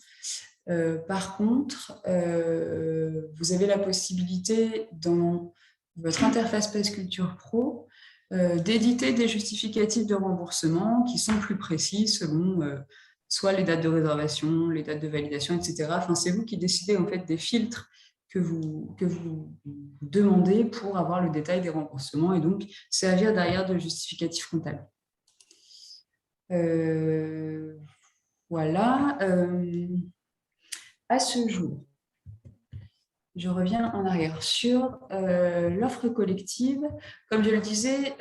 Par contre, vous avez la possibilité dans votre interface PASS Culture Pro d'éditer des justificatifs de remboursement qui sont plus précis selon soit les dates de réservation, les dates de validation, etc. Enfin, c'est vous qui décidez en fait des filtres que vous demandez pour avoir le détail des remboursements et donc servir derrière de justificatifs comptables. Voilà. À ce jour, je reviens en arrière sur l'offre collective. Comme je le disais,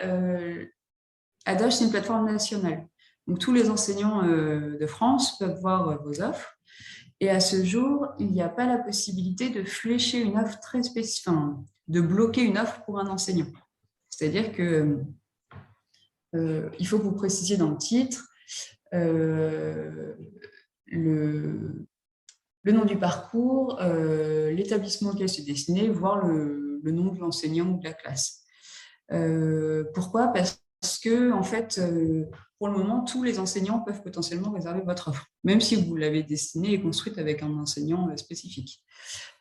ADOGE, c'est une plateforme nationale. Donc, tous les enseignants de France peuvent voir vos offres. Et à ce jour, il n'y a pas la possibilité de flécher une offre très spécifique, enfin, de bloquer une offre pour un enseignant. C'est-à-dire que il faut que vous précisiez dans le titre le nom du parcours, l'établissement auquel c'est destiné, voire le nom de l'enseignant ou de la classe. Pourquoi ? Parce que, en fait, pour le moment, tous les enseignants peuvent potentiellement réserver votre offre, même si vous l'avez destinée et construite avec un enseignant spécifique.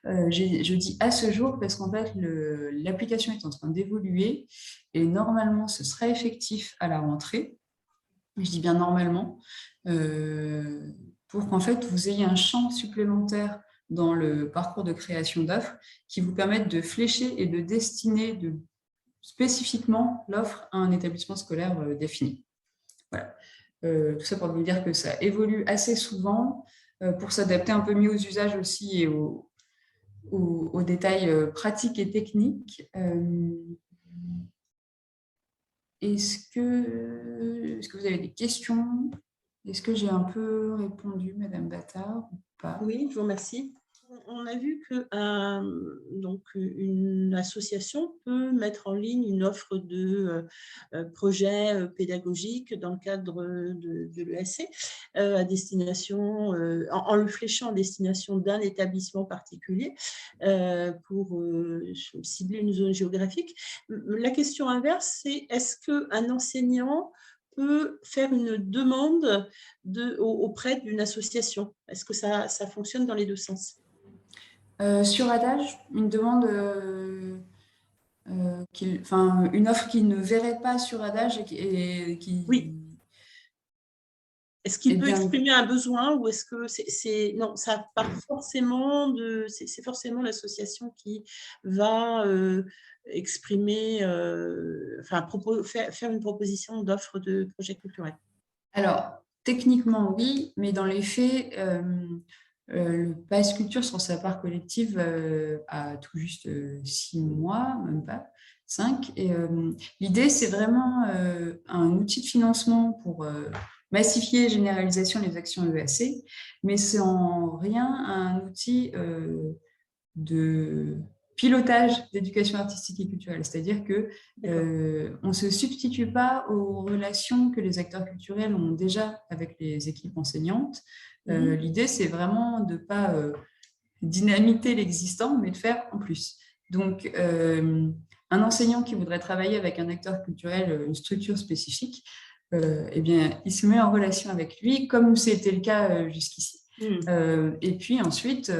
Je dis à ce jour parce qu'en fait, l'application est en train d'évoluer et normalement, ce sera effectif à la rentrée. Je dis bien normalement, pour qu'en fait, vous ayez un champ supplémentaire dans le parcours de création d'offres qui vous permettent de flécher et de destiner spécifiquement l'offre à un établissement scolaire défini. Voilà. Tout ça pour vous dire que ça évolue assez souvent pour s'adapter un peu mieux aux usages aussi et aux détails pratiques et techniques. Est-ce que vous avez des questions? Est-ce que j'ai un peu répondu, Madame Battard, ou pas? Oui, je vous remercie. On a vu que donc une association peut mettre en ligne une offre de projet pédagogique dans le cadre de l'ESC à destination, en le fléchant en destination d'un établissement particulier pour cibler une zone géographique. La question inverse, c'est est-ce qu'un enseignant peut faire une demande auprès d'une association? Est-ce que ça fonctionne dans les deux sens? Sur Adage, une demande, une offre qu'il ne verrait pas sur Adage et qui… Oui. Est-ce qu'il peut bien, exprimer un besoin ou est-ce que non, ça part forcément c'est forcément l'association qui va exprimer, faire une proposition d'offre de projet culturel? Alors, techniquement, oui, mais dans les faits, le Pass Culture sur sa part collective a tout juste 6 mois, même pas 5. Et l'idée, c'est vraiment un outil de financement pour massifier et généralisation des actions EAC, mais c'est en rien un outil de pilotage d'éducation artistique et culturelle. C'est-à-dire que on ne se substitue pas aux relations que les acteurs culturels ont déjà avec les équipes enseignantes. L'idée, c'est vraiment de ne pas dynamiter l'existant, mais de faire en plus. Donc, un enseignant qui voudrait travailler avec un acteur culturel, une structure spécifique, eh bien, il se met en relation avec lui, comme c'était le cas jusqu'ici. Et puis ensuite,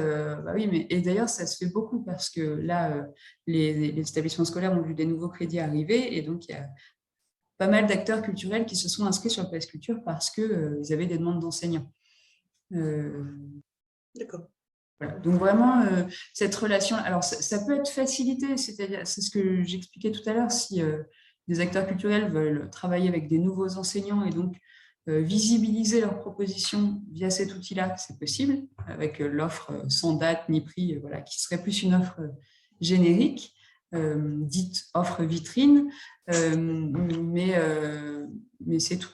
oui, et d'ailleurs, ça se fait beaucoup parce que là, les établissements scolaires ont vu des nouveaux crédits arriver et donc il y a pas mal d'acteurs culturels qui se sont inscrits sur le Pass Culture parce qu'ils avaient des demandes d'enseignants. D'accord. Voilà. Donc vraiment, cette relation, alors ça peut être facilité, c'est-à-dire, c'est ce que j'expliquais tout à l'heure, si des acteurs culturels veulent travailler avec des nouveaux enseignants et donc visibiliser leurs propositions via cet outil-là, c'est possible, avec l'offre sans date ni prix, voilà, qui serait plus une offre générique, dite offre vitrine, mais c'est tout.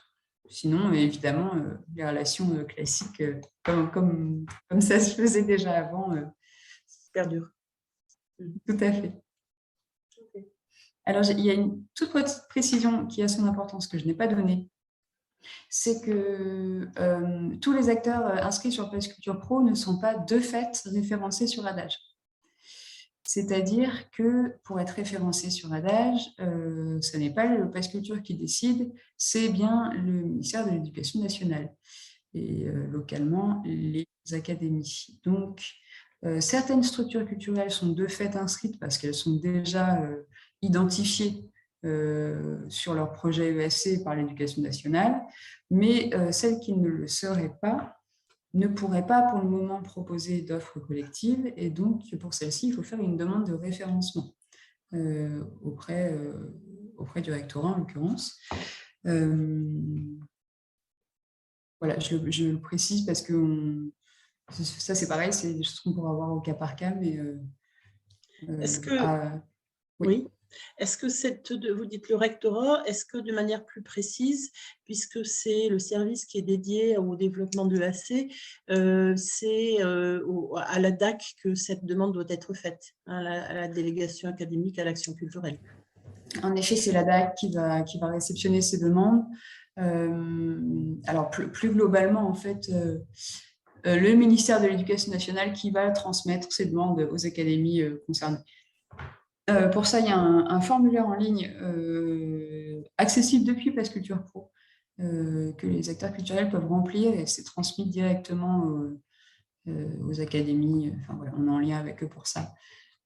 Sinon, évidemment, les relations classiques, comme ça se faisait déjà avant, perdure. Tout à fait. Okay. Alors, il y a une toute petite précision qui a son importance que je n'ai pas donnée. C'est que tous les acteurs inscrits sur Pass Culture Pro ne sont pas de fait référencés sur Adage. C'est-à-dire que pour être référencé sur Adage, ce n'est pas le Pass Culture qui décide, c'est bien le ministère de l'Éducation nationale et localement les académies. Donc, certaines structures culturelles sont de fait inscrites parce qu'elles sont déjà identifiées sur leur projet ESC par l'Éducation nationale, mais celles qui ne le seraient pas ne pourraient pas pour le moment proposer d'offres collectives et donc pour celles-ci, il faut faire une demande de référencement auprès du rectorat en l'occurrence. Voilà, je le précise parce que ça c'est pareil, c'est des choses qu'on pourra voir au cas par cas, mais… Est-ce que… oui. Est-ce que vous dites le rectorat, est-ce que de manière plus précise, puisque c'est le service qui est dédié au développement de l'EAC, c'est à la DAC que cette demande doit être faite, à la délégation académique à l'action culturelle? En effet, c'est la DAC qui va réceptionner ces demandes. Alors, plus globalement, en fait, le ministère de l'Éducation nationale qui va transmettre ces demandes aux académies concernées. Pour ça, il y a un formulaire en ligne accessible depuis Pass Culture Pro que les acteurs culturels peuvent remplir et c'est transmis directement aux académies. Enfin, voilà, on est en lien avec eux pour ça.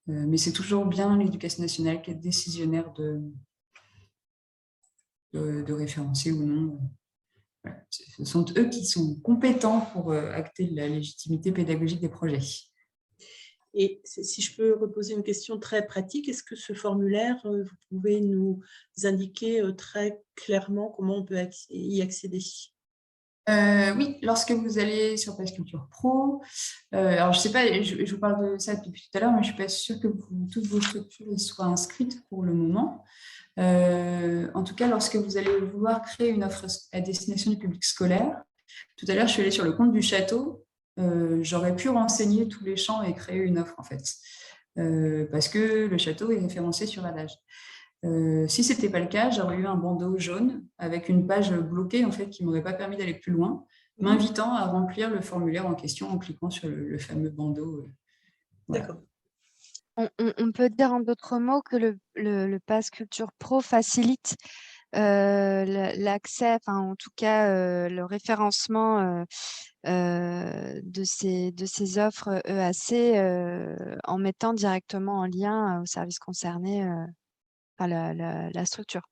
Mais c'est toujours bien l'Éducation nationale qui est décisionnaire de référencer ou non. Voilà. Ce sont eux qui sont compétents pour acter la légitimité pédagogique des projets. Et si je peux reposer une question très pratique, est-ce que ce formulaire, vous pouvez nous indiquer très clairement comment on peut y accéder? Oui, lorsque vous allez sur Pass Culture Pro, alors je ne sais pas, je vous parle de ça depuis tout à l'heure, mais je ne suis pas sûre que toutes vos structures soient inscrites pour le moment. En tout cas, lorsque vous allez vouloir créer une offre à destination du public scolaire, tout à l'heure, je suis allée sur le compte du château, j'aurais pu renseigner tous les champs et créer une offre en fait, parce que le château est référencé sur Adage. Si ce n'était pas le cas, j'aurais eu un bandeau jaune avec une page bloquée en fait, qui ne m'aurait pas permis d'aller plus loin, m'invitant à remplir le formulaire en question en cliquant sur le fameux bandeau. Voilà. D'accord. On peut dire en d'autres mots que le Pass Culture Pro facilite l'accès, enfin en tout cas le référencement de ces offres EAC en mettant directement en lien au service concerné la structure.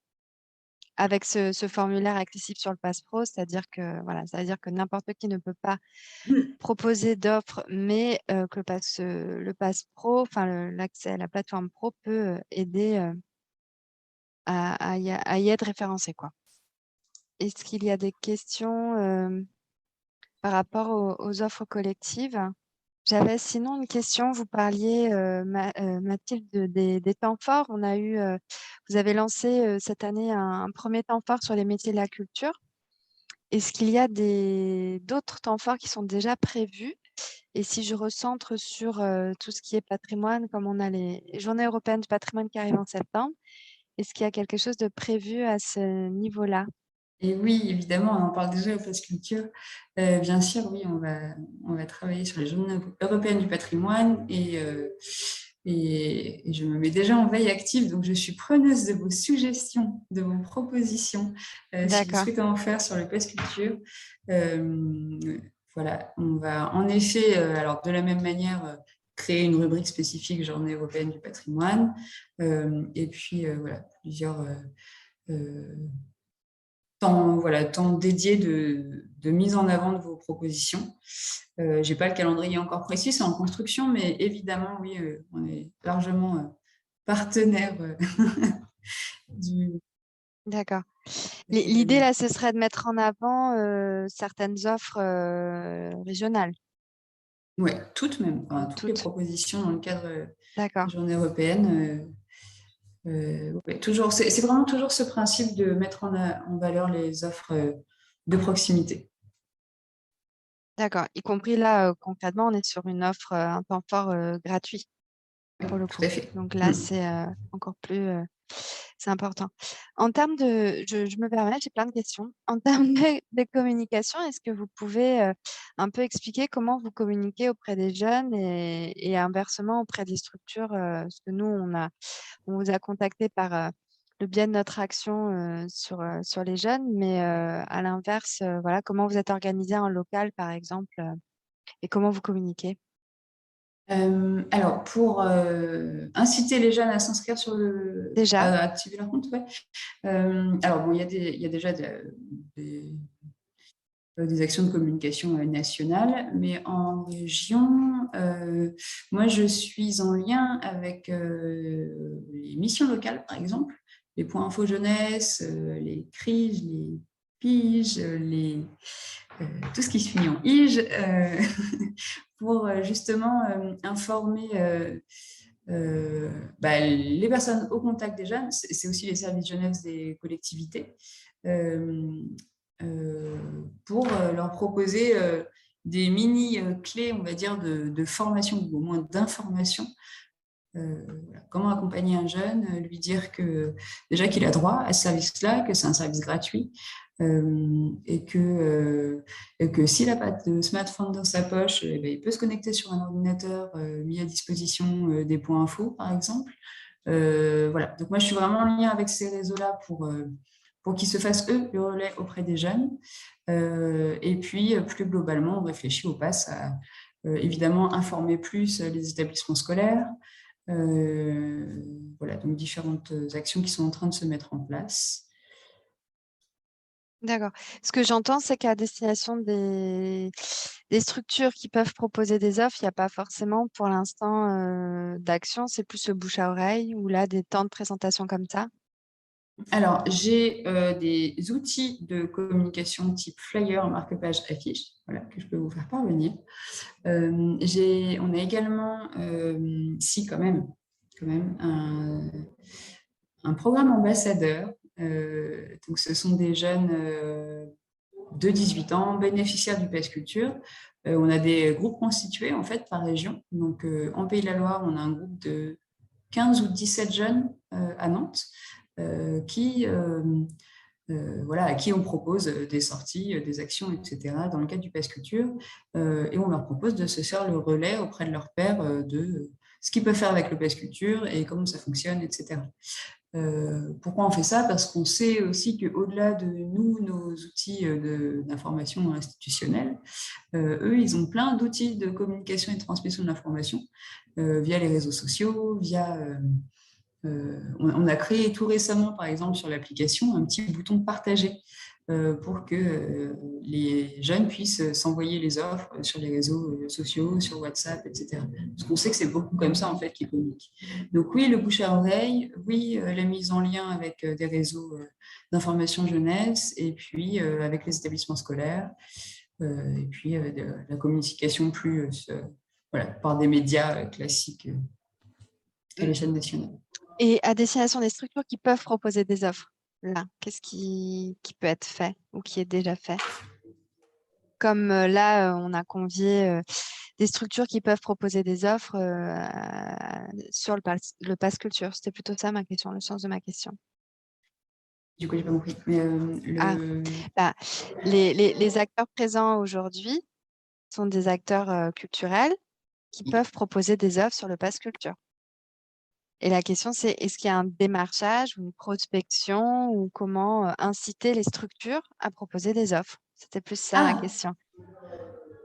Avec ce formulaire accessible sur le Pass Pro, c'est-à-dire que voilà, ça veut dire que n'importe qui ne peut pas proposer d'offres, mais que le Pass Pro, enfin l'accès à la plateforme Pro peut aider à y être référencé, quoi. Est-ce qu'il y a des questions par rapport aux offres collectives? J'avais sinon une question. Vous parliez, Mathilde, des temps forts. Vous avez lancé cette année un premier temps fort sur les métiers de la culture. Est-ce qu'il y a d'autres temps forts qui sont déjà prévus? Et si je recentre sur tout ce qui est patrimoine, comme on a les Journées européennes du patrimoine qui arrivent en septembre, est-ce qu'il y a quelque chose de prévu à ce niveau-là? Et oui, évidemment, on en parle déjà au Pass Culture. Bien sûr, oui, on va travailler sur les Journées européennes du patrimoine et je me mets déjà en veille active. Donc, je suis preneuse de vos suggestions, de vos propositions, si vous souhaitez en faire sur le Pass Culture. Voilà, on va en effet, alors de la même manière, créer une rubrique spécifique Journée européenne du patrimoine. Et puis, voilà, plusieurs temps dédié de mise en avant de vos propositions. Je n'ai pas le calendrier encore précis, c'est en construction, mais évidemment, oui, on est largement partenaire du... D'accord. L'idée, là, ce serait de mettre en avant certaines offres régionales. Oui, toutes même. Enfin, toutes les propositions dans le cadre de la Journée européenne. Ouais, toujours, c'est vraiment toujours ce principe de mettre en valeur les offres de proximité. D'accord. Y compris là, concrètement, on est sur une offre, un temps fort gratuit pour le coup. Tout à fait. Donc là, c'est encore plus... c'est important. En termes de... Je me permets, j'ai plein de questions. En termes de communication, est-ce que vous pouvez un peu expliquer comment vous communiquez auprès des jeunes et inversement auprès des structures? Parce que nous, on vous a contacté par le biais de notre action sur les jeunes, mais à l'inverse, voilà, comment vous êtes organisé en local, par exemple, et comment vous communiquez? Alors, pour inciter les jeunes à s'inscrire à activer leur compte, ouais. Alors, bon, il y a déjà des actions de communication nationales, mais en région, moi, je suis en lien avec les missions locales, par exemple, les points info jeunesse, les CRIJ, les PIGE, tout ce qui se finit en IGE, pour justement informer les personnes au contact des jeunes. C'est aussi les services jeunesse des collectivités, pour leur proposer des mini-clés, on va dire, de formation, ou au moins d'information. Comment accompagner un jeune, lui dire que déjà qu'il a droit à ce service-là, que c'est un service gratuit, et que s'il n'a pas de smartphone dans sa poche, il peut se connecter sur un ordinateur mis à disposition des points info, par exemple. Voilà. Donc moi, je suis vraiment en lien avec ces réseaux-là pour qu'ils se fassent, eux, le relais auprès des jeunes. Et puis, plus globalement, on réfléchit au PASS à, évidemment, informer plus les établissements scolaires. Voilà, donc différentes actions qui sont en train de se mettre en place. D'accord. Ce que j'entends, c'est qu'à destination des structures qui peuvent proposer des offres, il n'y a pas forcément pour l'instant d'action, c'est plus le bouche à oreille ou là des temps de présentation comme ça. Alors, j'ai des outils de communication type flyer, marque-page, affiche, voilà, que je peux vous faire parvenir. On a également, si quand même un programme ambassadeur. Donc, ce sont des jeunes de 18 ans, bénéficiaires du Pass Culture. On a des groupes constitués en fait par région. Donc, en Pays de la Loire, on a un groupe de 15 ou 17 jeunes à Nantes à qui on propose des sorties, des actions, etc. dans le cadre du Pass Culture. Et on leur propose de se faire le relais auprès de leurs pairs de ce qu'ils peuvent faire avec le Pass Culture et comment ça fonctionne, etc. Pourquoi on fait ça? Parce qu'on sait aussi qu'au-delà de nous, nos outils d'information institutionnelle, eux, ils ont plein d'outils de communication et de transmission de l'information via les réseaux sociaux, on a créé tout récemment, par exemple, sur l'application, un petit bouton partager pour que les jeunes puissent s'envoyer les offres sur les réseaux sociaux, sur WhatsApp, etc. Parce qu'on sait que c'est beaucoup comme ça, en fait, qui communiquent. Donc oui, le bouche à oreille, oui, la mise en lien avec des réseaux d'information jeunesse, et puis avec les établissements scolaires, et puis la communication plus par des médias classiques à l'échelle nationale. Et à destination des structures qui peuvent proposer des offres, là, qu'est-ce qui peut être fait ou qui est déjà fait? Comme là, on a convié des structures qui peuvent proposer des offres sur le Pass Culture. C'était plutôt ça ma question, le sens de ma question. Du coup, je n'ai pas compris. Mais les acteurs présents aujourd'hui sont des acteurs culturels qui peuvent proposer des offres sur le Pass Culture. Et la question, c'est est-ce qu'il y a un démarchage ou une prospection ou comment inciter les structures à proposer des offres? C'était plus ça ma question.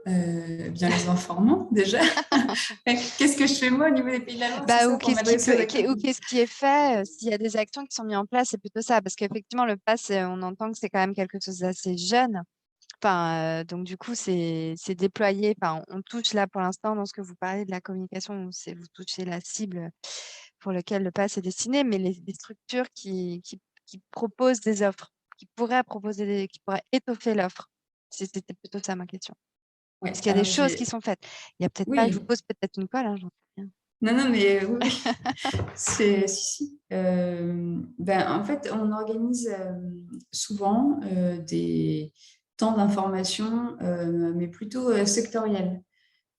Bien les informant déjà. Qu'est-ce que je fais moi au niveau des Pays de la Loire? Ou qu'est-ce qui est fait? S'il y a des actions qui sont mises en place, c'est plutôt ça. Parce qu'effectivement, le pass, on entend que c'est quand même quelque chose d'assez jeune. Enfin, donc du coup, c'est déployé. Enfin, on touche là pour l'instant dans ce que vous parlez de la communication, vous touchez la cible pour laquelle le pass est destiné, mais les structures qui proposent des offres, qui pourraient étoffer l'offre. C'était plutôt ça ma question. Ouais, Est-ce qu'il y a des choses qui sont faites? Il y a peut-être pas, je vous pose peut-être une colle, j'en sais rien. Non, mais oui. Si. En fait, on organise souvent des temps d'information, mais plutôt sectoriels.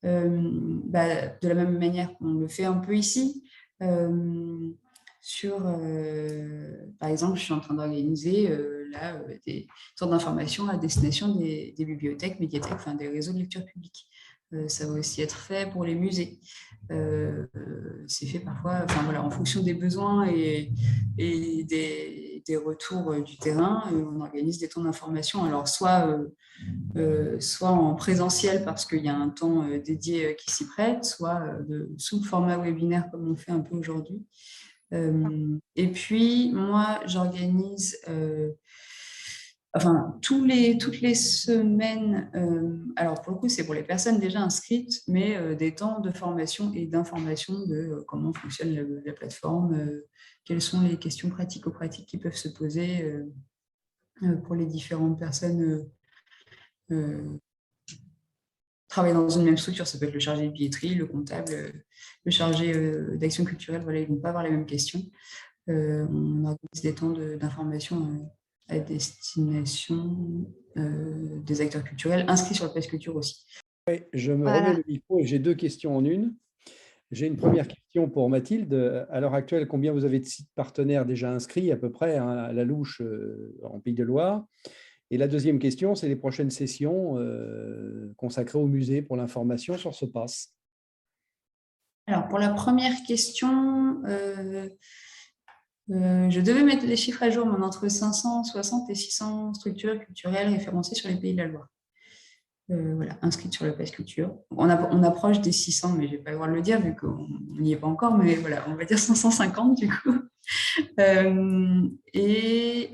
De la même manière qu'on le fait un peu ici. Par exemple, je suis en train d'organiser des temps d'information à destination des bibliothèques, médiathèques, enfin des réseaux de lecture publique. Ça va aussi être fait pour les musées. C'est fait parfois en fonction des besoins et des retours du terrain. On organise des temps d'information, alors soit en présentiel parce qu'il y a un temps dédié qui s'y prête, soit sous le format webinaire comme on fait un peu aujourd'hui. Et puis, moi, j'organise toutes les semaines, alors pour le coup, c'est pour les personnes déjà inscrites, mais des temps de formation et d'information de comment fonctionne la plateforme, quelles sont les questions pratico-pratiques qui peuvent se poser pour les différentes personnes travailler dans une même structure. Ça peut être le chargé de billetterie, le comptable, le chargé d'action culturelle, voilà, ils ne vont pas avoir les mêmes questions. On organise des temps d'information à destination des acteurs culturels inscrits sur le Pass Culture aussi. Oui, je me remets le micro et j'ai deux questions en une. J'ai une première question pour Mathilde. À l'heure actuelle, combien vous avez de sites partenaires déjà inscrits à peu près à la louche en Pays de Loire? Et la deuxième question, c'est les prochaines sessions consacrées au musée pour l'information sur ce pass. Alors, pour la première question, je devais mettre les chiffres à jour, mais entre 560 et 600 structures culturelles référencées sur les Pays de la Loire. voilà, inscrites sur le Pass Culture. On approche des 600, mais je n'ai pas le droit de le dire vu qu'on n'y est pas encore, mais voilà, on va dire 550 du coup. Les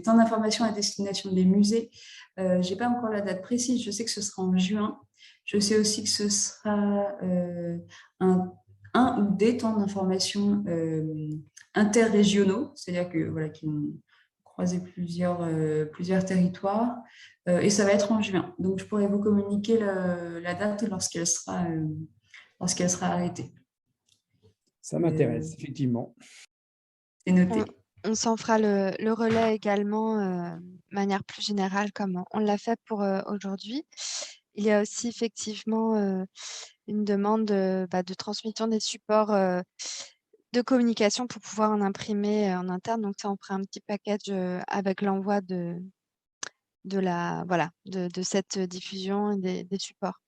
temps d'information à destination des musées, je n'ai pas encore la date précise, je sais que ce sera en juin. Je sais aussi que ce sera un ou des temps d'information interrégionaux, c'est-à-dire que, voilà, qui vont croiser plusieurs territoires, et ça va être en juin. Donc, je pourrais vous communiquer la date lorsqu'elle sera arrêtée. Ça m'intéresse, effectivement. C'est noté. On s'en fera le relais également de manière plus générale, comme on l'a fait pour aujourd'hui. Il y a aussi effectivement une demande de transmission des supports de communication pour pouvoir en imprimer en interne. Donc ça, on fera un petit package avec l'envoi de cette diffusion et des supports.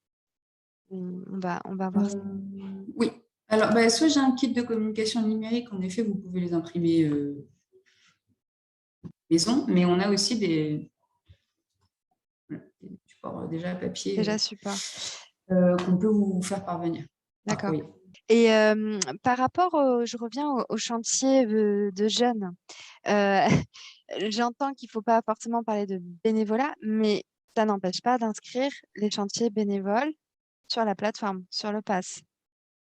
On va voir ça. Oui. Alors, soit j'ai un kit de communication numérique, en effet, vous pouvez les imprimer maison, mais on a aussi des supports déjà papier support qu'on peut vous faire parvenir. D'accord. Oui. Et par rapport je reviens au chantier de jeunes. J'entends qu'il ne faut pas forcément parler de bénévolat, mais ça n'empêche pas d'inscrire les chantiers bénévoles sur la plateforme, sur le Pass.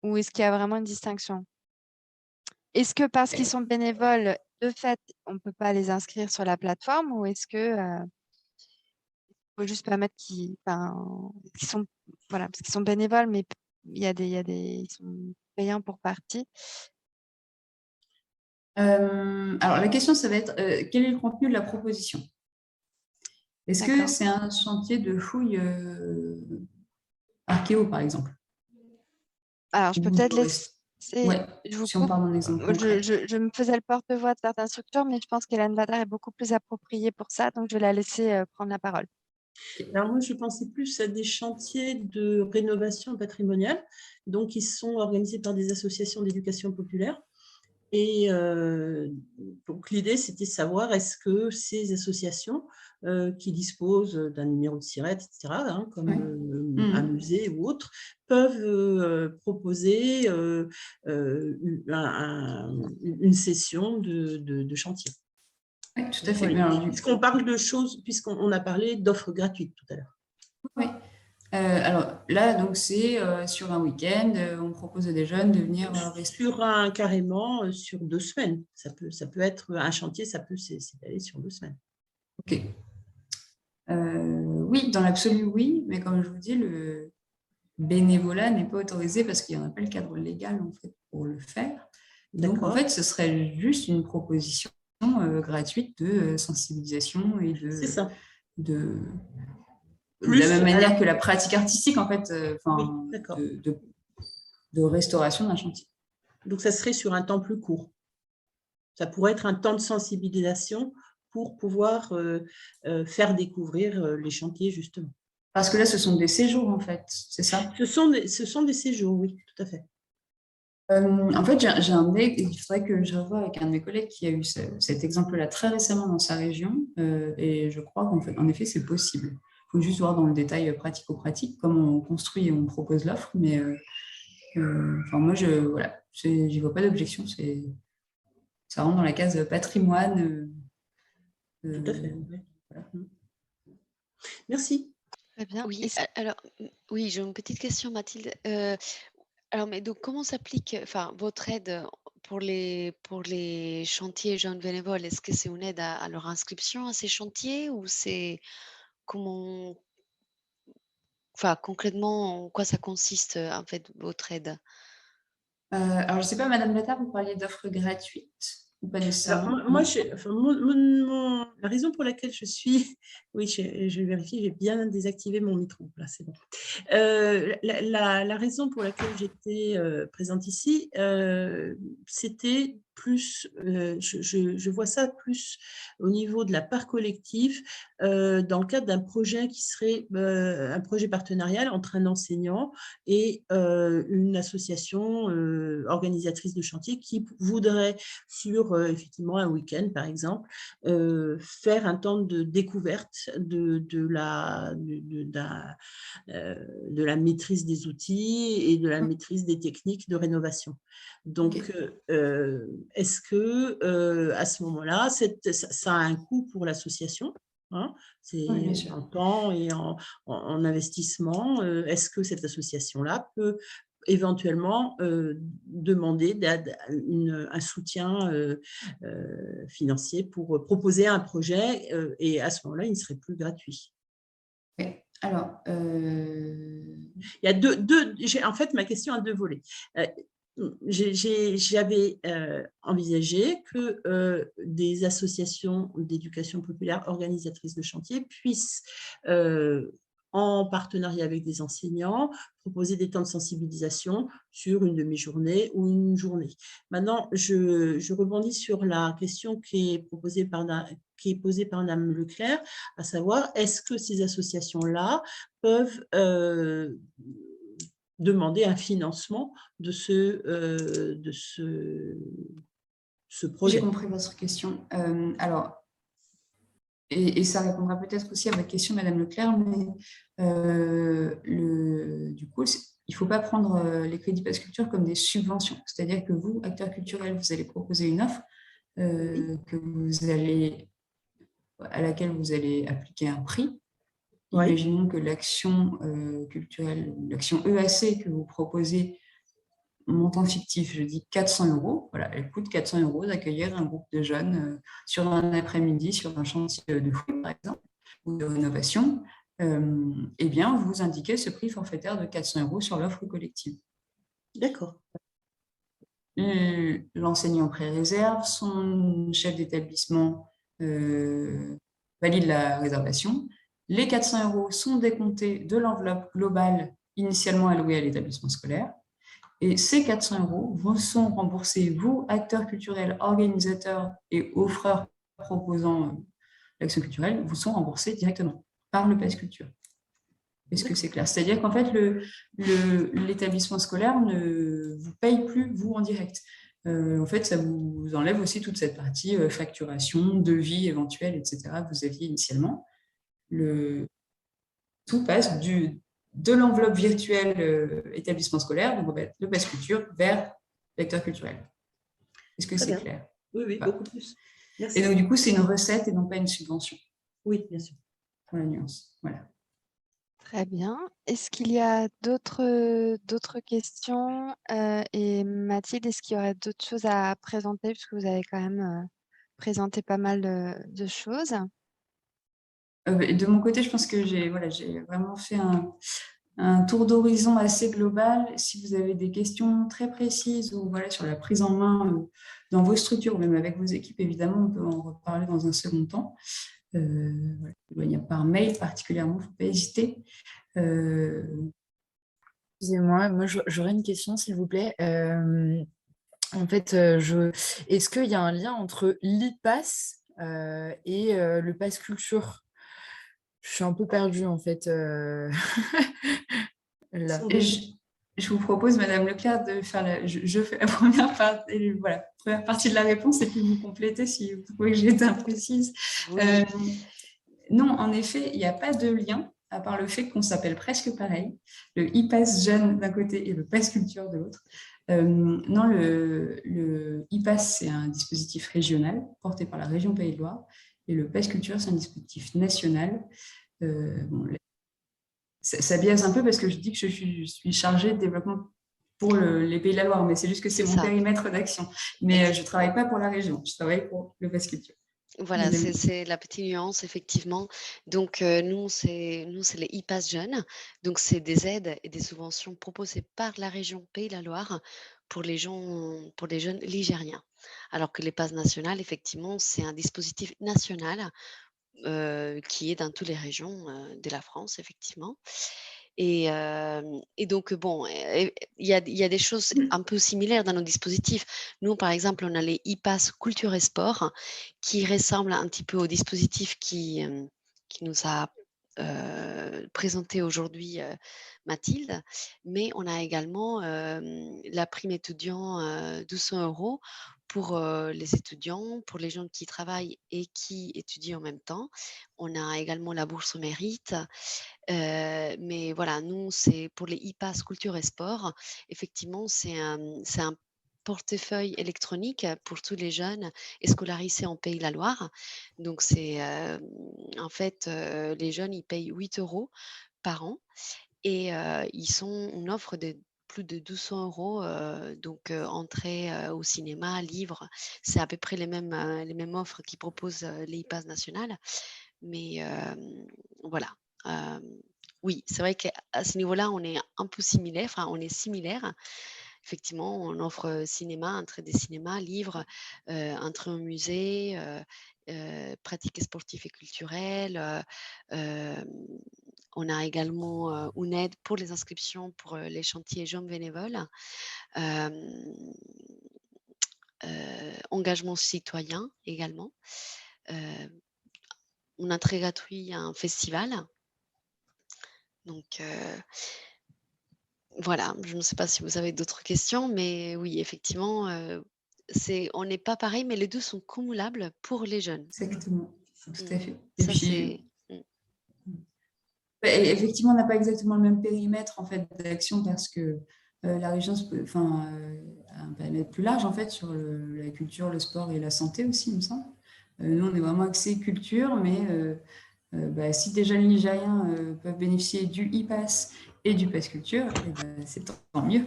Ou est-ce qu'il y a vraiment une distinction? Est-ce que parce qu'ils sont bénévoles, de fait, on ne peut pas les inscrire sur la plateforme, ou est-ce que faut juste permettre qu'ils sont, voilà, parce qu'ils sont bénévoles, mais ils sont payants pour partie. Alors, la question, ça va être quel est le contenu de la proposition? Est-ce que c'est un chantier de fouilles archéo, par exemple? Alors, je peux peut-être laisser. Ouais, si on part d'un exemple concret. Je me faisais le porte-voix de certaines structures, mais je pense qu'Hélène Vadar est beaucoup plus appropriée pour ça, donc je vais la laisser prendre la parole. Alors moi, je pensais plus à des chantiers de rénovation patrimoniale, donc qui sont organisés par des associations d'éducation populaire. Et donc l'idée, c'était de savoir est-ce que ces associations qui disposent d'un numéro de SIRET, etc., comme un musée ou autre, peuvent proposer une session de chantier. Oui, tout à fait. Puisqu'on parle de choses, puisqu'on a parlé d'offres gratuites tout à l'heure. Oui. Alors là, donc c'est sur un week-end, on propose à des jeunes de venir carrément sur 2 semaines. Ça peut être un chantier, ça peut s'étaler sur 2 semaines. Ok. Oui, dans l'absolu, oui, mais comme je vous dis, le bénévolat n'est pas autorisé parce qu'il n'y en a pas le cadre légal en fait pour le faire. Donc en fait, ce serait juste une proposition gratuite de sensibilisation et de la même manière que la pratique artistique, en fait, de restauration d'un chantier. Donc, ça serait sur un temps plus court. Ça pourrait être un temps de sensibilisation pour pouvoir faire découvrir les chantiers, justement. Parce que là, ce sont des séjours, en fait, c'est ça? Ce sont des séjours, oui, tout à fait. En fait, il faudrait que je revoie avec un de mes collègues qui a eu cet exemple-là très récemment dans sa région, et je crois qu'en effet, c'est possible. Il faut juste voir dans le détail pratico-pratique comment on construit et on propose l'offre, mais moi, j'y vois pas d'objection. Ça rentre dans la case patrimoine. Tout à fait. Voilà. Merci. Très bien. Oui, alors, oui, j'ai une petite question, Mathilde. Alors, mais donc, comment s'applique votre aide pour les chantiers jeunes bénévoles? Est-ce que c'est une aide à leur inscription à ces chantiers, ou c'est comment, concrètement, en quoi ça consiste en fait votre aide? Alors, je ne sais pas, Madame Lattard, vous parliez d'offres gratuites ou pas nécessairement? Alors, moi, la raison pour laquelle je suis... Oui, je vérifie, j'ai bien désactivé mon micro. Là, c'est bon. La raison pour laquelle j'étais présente ici, c'était plus, je vois ça plus au niveau de la part collective, dans le cadre d'un projet qui serait un projet partenarial entre un enseignant et une association organisatrice de chantier qui voudrait, sur effectivement un week-end par exemple, faire un temps de découverte de la maîtrise des outils et de la maîtrise des techniques de rénovation. Donc, est-ce que à ce moment-là, ça a un coût pour l'association, hein, c'est Oui, bien sûr. en temps et en investissement. Est-ce que cette association-là peut éventuellement demander un soutien financier pour proposer un projet et à ce moment-là, il ne serait plus gratuit. Oui. Alors, Il y a en fait, ma question a deux volets. J'avais envisagé que des associations d'éducation populaire organisatrices de chantier puissent, en partenariat avec des enseignants, proposer des temps de sensibilisation sur une demi-journée ou une journée. Maintenant, je rebondis sur la question qui est posée par Mme Leclerc, à savoir, est-ce que ces associations-là peuvent demander un financement de ce projet. J'ai compris votre question. Alors, et ça répondra peut-être aussi à votre question, Madame Leclerc, mais du coup, il ne faut pas prendre les crédits Pass Culture comme des subventions. C'est-à-dire que vous, acteurs culturels, vous allez proposer une offre à laquelle vous allez appliquer un prix. Oui. Imaginons que l'action culturelle, l'action EAC que vous proposez, montant fictif, je dis 400 €. Voilà, elle coûte 400 € d'accueillir un groupe de jeunes sur un après-midi, sur un chantier de fruits, par exemple, ou de rénovation. Eh bien, vous indiquez ce prix forfaitaire de 400 € sur l'offre collective. D'accord. L'enseignant pré-réserve, son chef d'établissement valide la réservation. Les 400 € sont décomptés de l'enveloppe globale initialement allouée à l'établissement scolaire. Et ces 400 € vous sont remboursés, vous, acteurs culturels, organisateurs et offreurs proposant l'action culturelle, vous sont remboursés directement par le Pass Culture. Est-ce que c'est clair? C'est-à-dire qu'en fait, l'établissement scolaire ne vous paye plus, vous, en direct. En fait, ça vous enlève aussi toute cette partie facturation, devis éventuel, etc. que vous aviez initialement. Tout passe de l'enveloppe virtuelle établissement scolaire, donc le Pass Culture, vers l'acteur culturel. Est-ce que c'est clair? Oui, oui, beaucoup plus. Merci. Et donc, du coup, c'est une recette et non pas une subvention. Oui, bien sûr. Pour la nuance. Voilà. Très bien. Est-ce qu'il y a d'autres questions? Et Mathilde, est-ce qu'il y aurait d'autres choses à présenter, puisque vous avez quand même présenté pas mal de choses? De mon côté, je pense que j'ai vraiment fait un tour d'horizon assez global. Si vous avez des questions très précises ou sur la prise en main dans vos structures, ou même avec vos équipes, évidemment, on peut en reparler dans un second temps. Par mail particulièrement, il ne faut pas hésiter. Excusez-moi, j'aurais une question, s'il vous plaît. En fait, est-ce qu'il y a un lien entre l'e-pass et le Pass Culture? Je suis un peu perdue, en fait. Là. Et je vous propose, Madame Leclerc, de faire je fais la première partie de la réponse et puis vous complétez si vous trouvez que j'ai été imprécise. Oui. Non, en effet, il n'y a pas de lien, à part le fait qu'on s'appelle presque pareil, le e-pass jeune d'un côté et le Pass Culture de l'autre. Non, le e-pass, c'est un dispositif régional porté par la région Pays de Loire, et le Pass Culture, c'est un dispositif national. Ça biaise un peu parce que je dis que je suis chargée de développement pour les Pays de la Loire, mais c'est juste que c'est mon périmètre d'action. Mais je ne travaille pas pour la région, je travaille pour le Pass Culture. Voilà, c'est la petite nuance, effectivement. Donc, nous, c'est les e-pass jeunes. Donc, c'est des aides et des subventions proposées par la région Pays de la Loire pour les jeunes ligériens. Alors que les passes nationales, effectivement, c'est un dispositif national qui est dans toutes les régions de la France, effectivement. Et donc, bon, il y a des choses un peu similaires dans nos dispositifs. Nous, par exemple, on a les e-pass culture et sport qui ressemblent un petit peu au dispositif qui nous a présenté aujourd'hui Mathilde, mais on a également la prime étudiant 200 € pour les étudiants, pour les gens qui travaillent et qui étudient en même temps. On a également la bourse au mérite. Mais voilà, nous, c'est pour les e-pass culture et sport. Effectivement, c'est un portefeuille électronique pour tous les jeunes et scolarisés en Pays de la Loire. Donc, en fait, les jeunes, ils payent 8 € par an et ils ont une offre de plus de 200 €, donc entrée au cinéma, livres. C'est à peu près les mêmes offres qui proposent les e-pass nationales. Mais voilà. Euh, oui, c'est vrai qu'à ce niveau-là, on est un peu similaire. Enfin, on est similaire. Effectivement, on offre cinéma, entrée des cinémas, livres, entrée au musée, pratiques sportives et culturelles. Euh, on a également une aide pour les inscriptions pour les chantiers jeunes bénévoles. Euh, engagement citoyen également. Une entrée gratuite à un festival. Donc, voilà, je ne sais pas si vous avez d'autres questions, mais oui, effectivement, on n'est pas pareil, mais les deux sont cumulables pour les jeunes. Exactement, tout à fait. Et Ça, puis, effectivement, on n'a pas exactement le même périmètre en fait, d'action parce que la région a un périmètre plus large en fait, sur la culture, le sport et la santé aussi, il me semble. Nous, on est vraiment axé culture, mais si déjà les Nigériens peuvent bénéficier du e-pass et du pass culture, c'est tant mieux.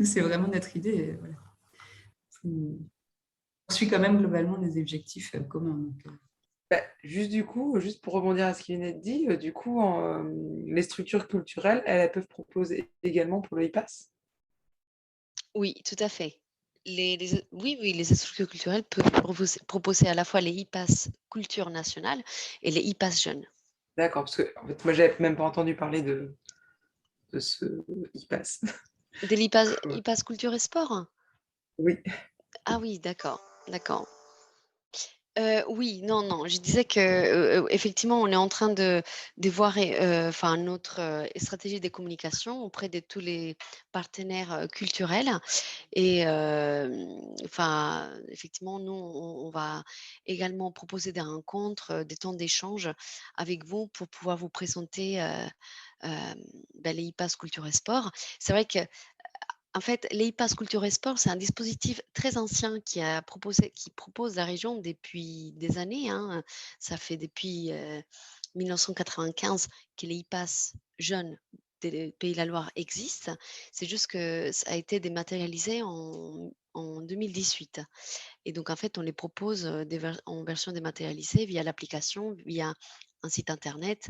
C'est vraiment notre idée. Voilà. On suit quand même globalement des objectifs communs. Donc, juste pour rebondir à ce qui venait de dire, du coup, les structures culturelles, elles peuvent proposer également pour le e-pass? Oui, tout à fait. Oui, les structures culturelles peuvent proposer à la fois les e-pass culture nationale et les e-pass jeunes. D'accord, parce que en fait, moi, j'avais même pas entendu parler de ce e-pass. De l'e-pass culture et sport? Oui. Ah oui, d'accord, d'accord. Oui, non, je disais que effectivement, on est en train de voir notre stratégie de communication auprès de tous les partenaires culturels. Et effectivement, nous, on va également proposer des rencontres, des temps d'échange avec vous pour pouvoir vous présenter les e-pass culture et sport. C'est vrai que en fait, l'e-pass culture et sport, c'est un dispositif très ancien qui propose la région depuis des années, hein. Ça fait depuis 1995 que l'e-pass jeune des Pays de la Loire existe. C'est juste que ça a été dématérialisé en 2018. Et donc, en fait, on les propose en version dématérialisée via l'application, via un site internet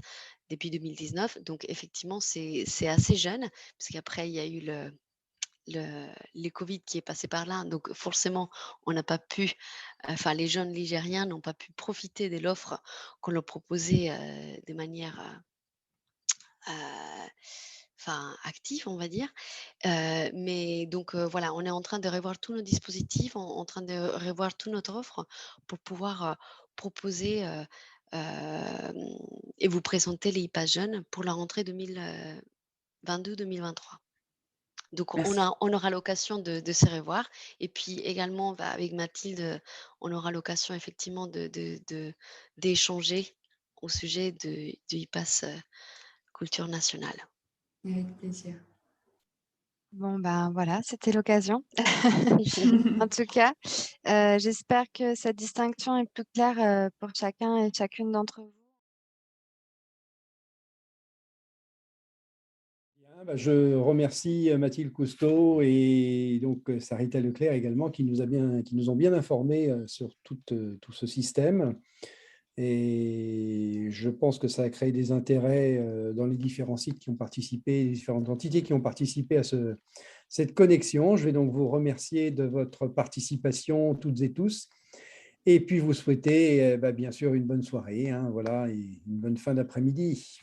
depuis 2019. Donc, effectivement, c'est assez jeune, parce qu'après, il y a eu les Covid qui est passé par là. Donc forcément, on n'a pas pu, les jeunes Ligériens n'ont pas pu profiter de l'offre qu'on leur proposait de manière active, on va dire. Mais donc voilà, on est en train de revoir tous nos dispositifs, en train de revoir toute notre offre pour pouvoir proposer et vous présenter les e-pass jeunes pour la rentrée 2022-2023. Donc, Merci. on aura l'occasion de se revoir. Et puis également, avec Mathilde, on aura l'occasion effectivement d'échanger au sujet du e-pass culture nationale. avec plaisir. Bon, ben voilà, c'était l'occasion. En tout cas, j'espère que cette distinction est plus claire pour chacun et chacune d'entre vous. Bien, je remercie Mathilde Cousteau et donc Sarita Leclerc également qui nous ont bien informés sur tout ce système. Et je pense que ça a créé des intérêts dans les différents sites qui ont participé, les différentes entités qui ont participé à cette connexion. Je vais donc vous remercier de votre participation toutes et tous. Et puis vous souhaiter bien sûr une bonne soirée, hein, voilà, et une bonne fin d'après-midi.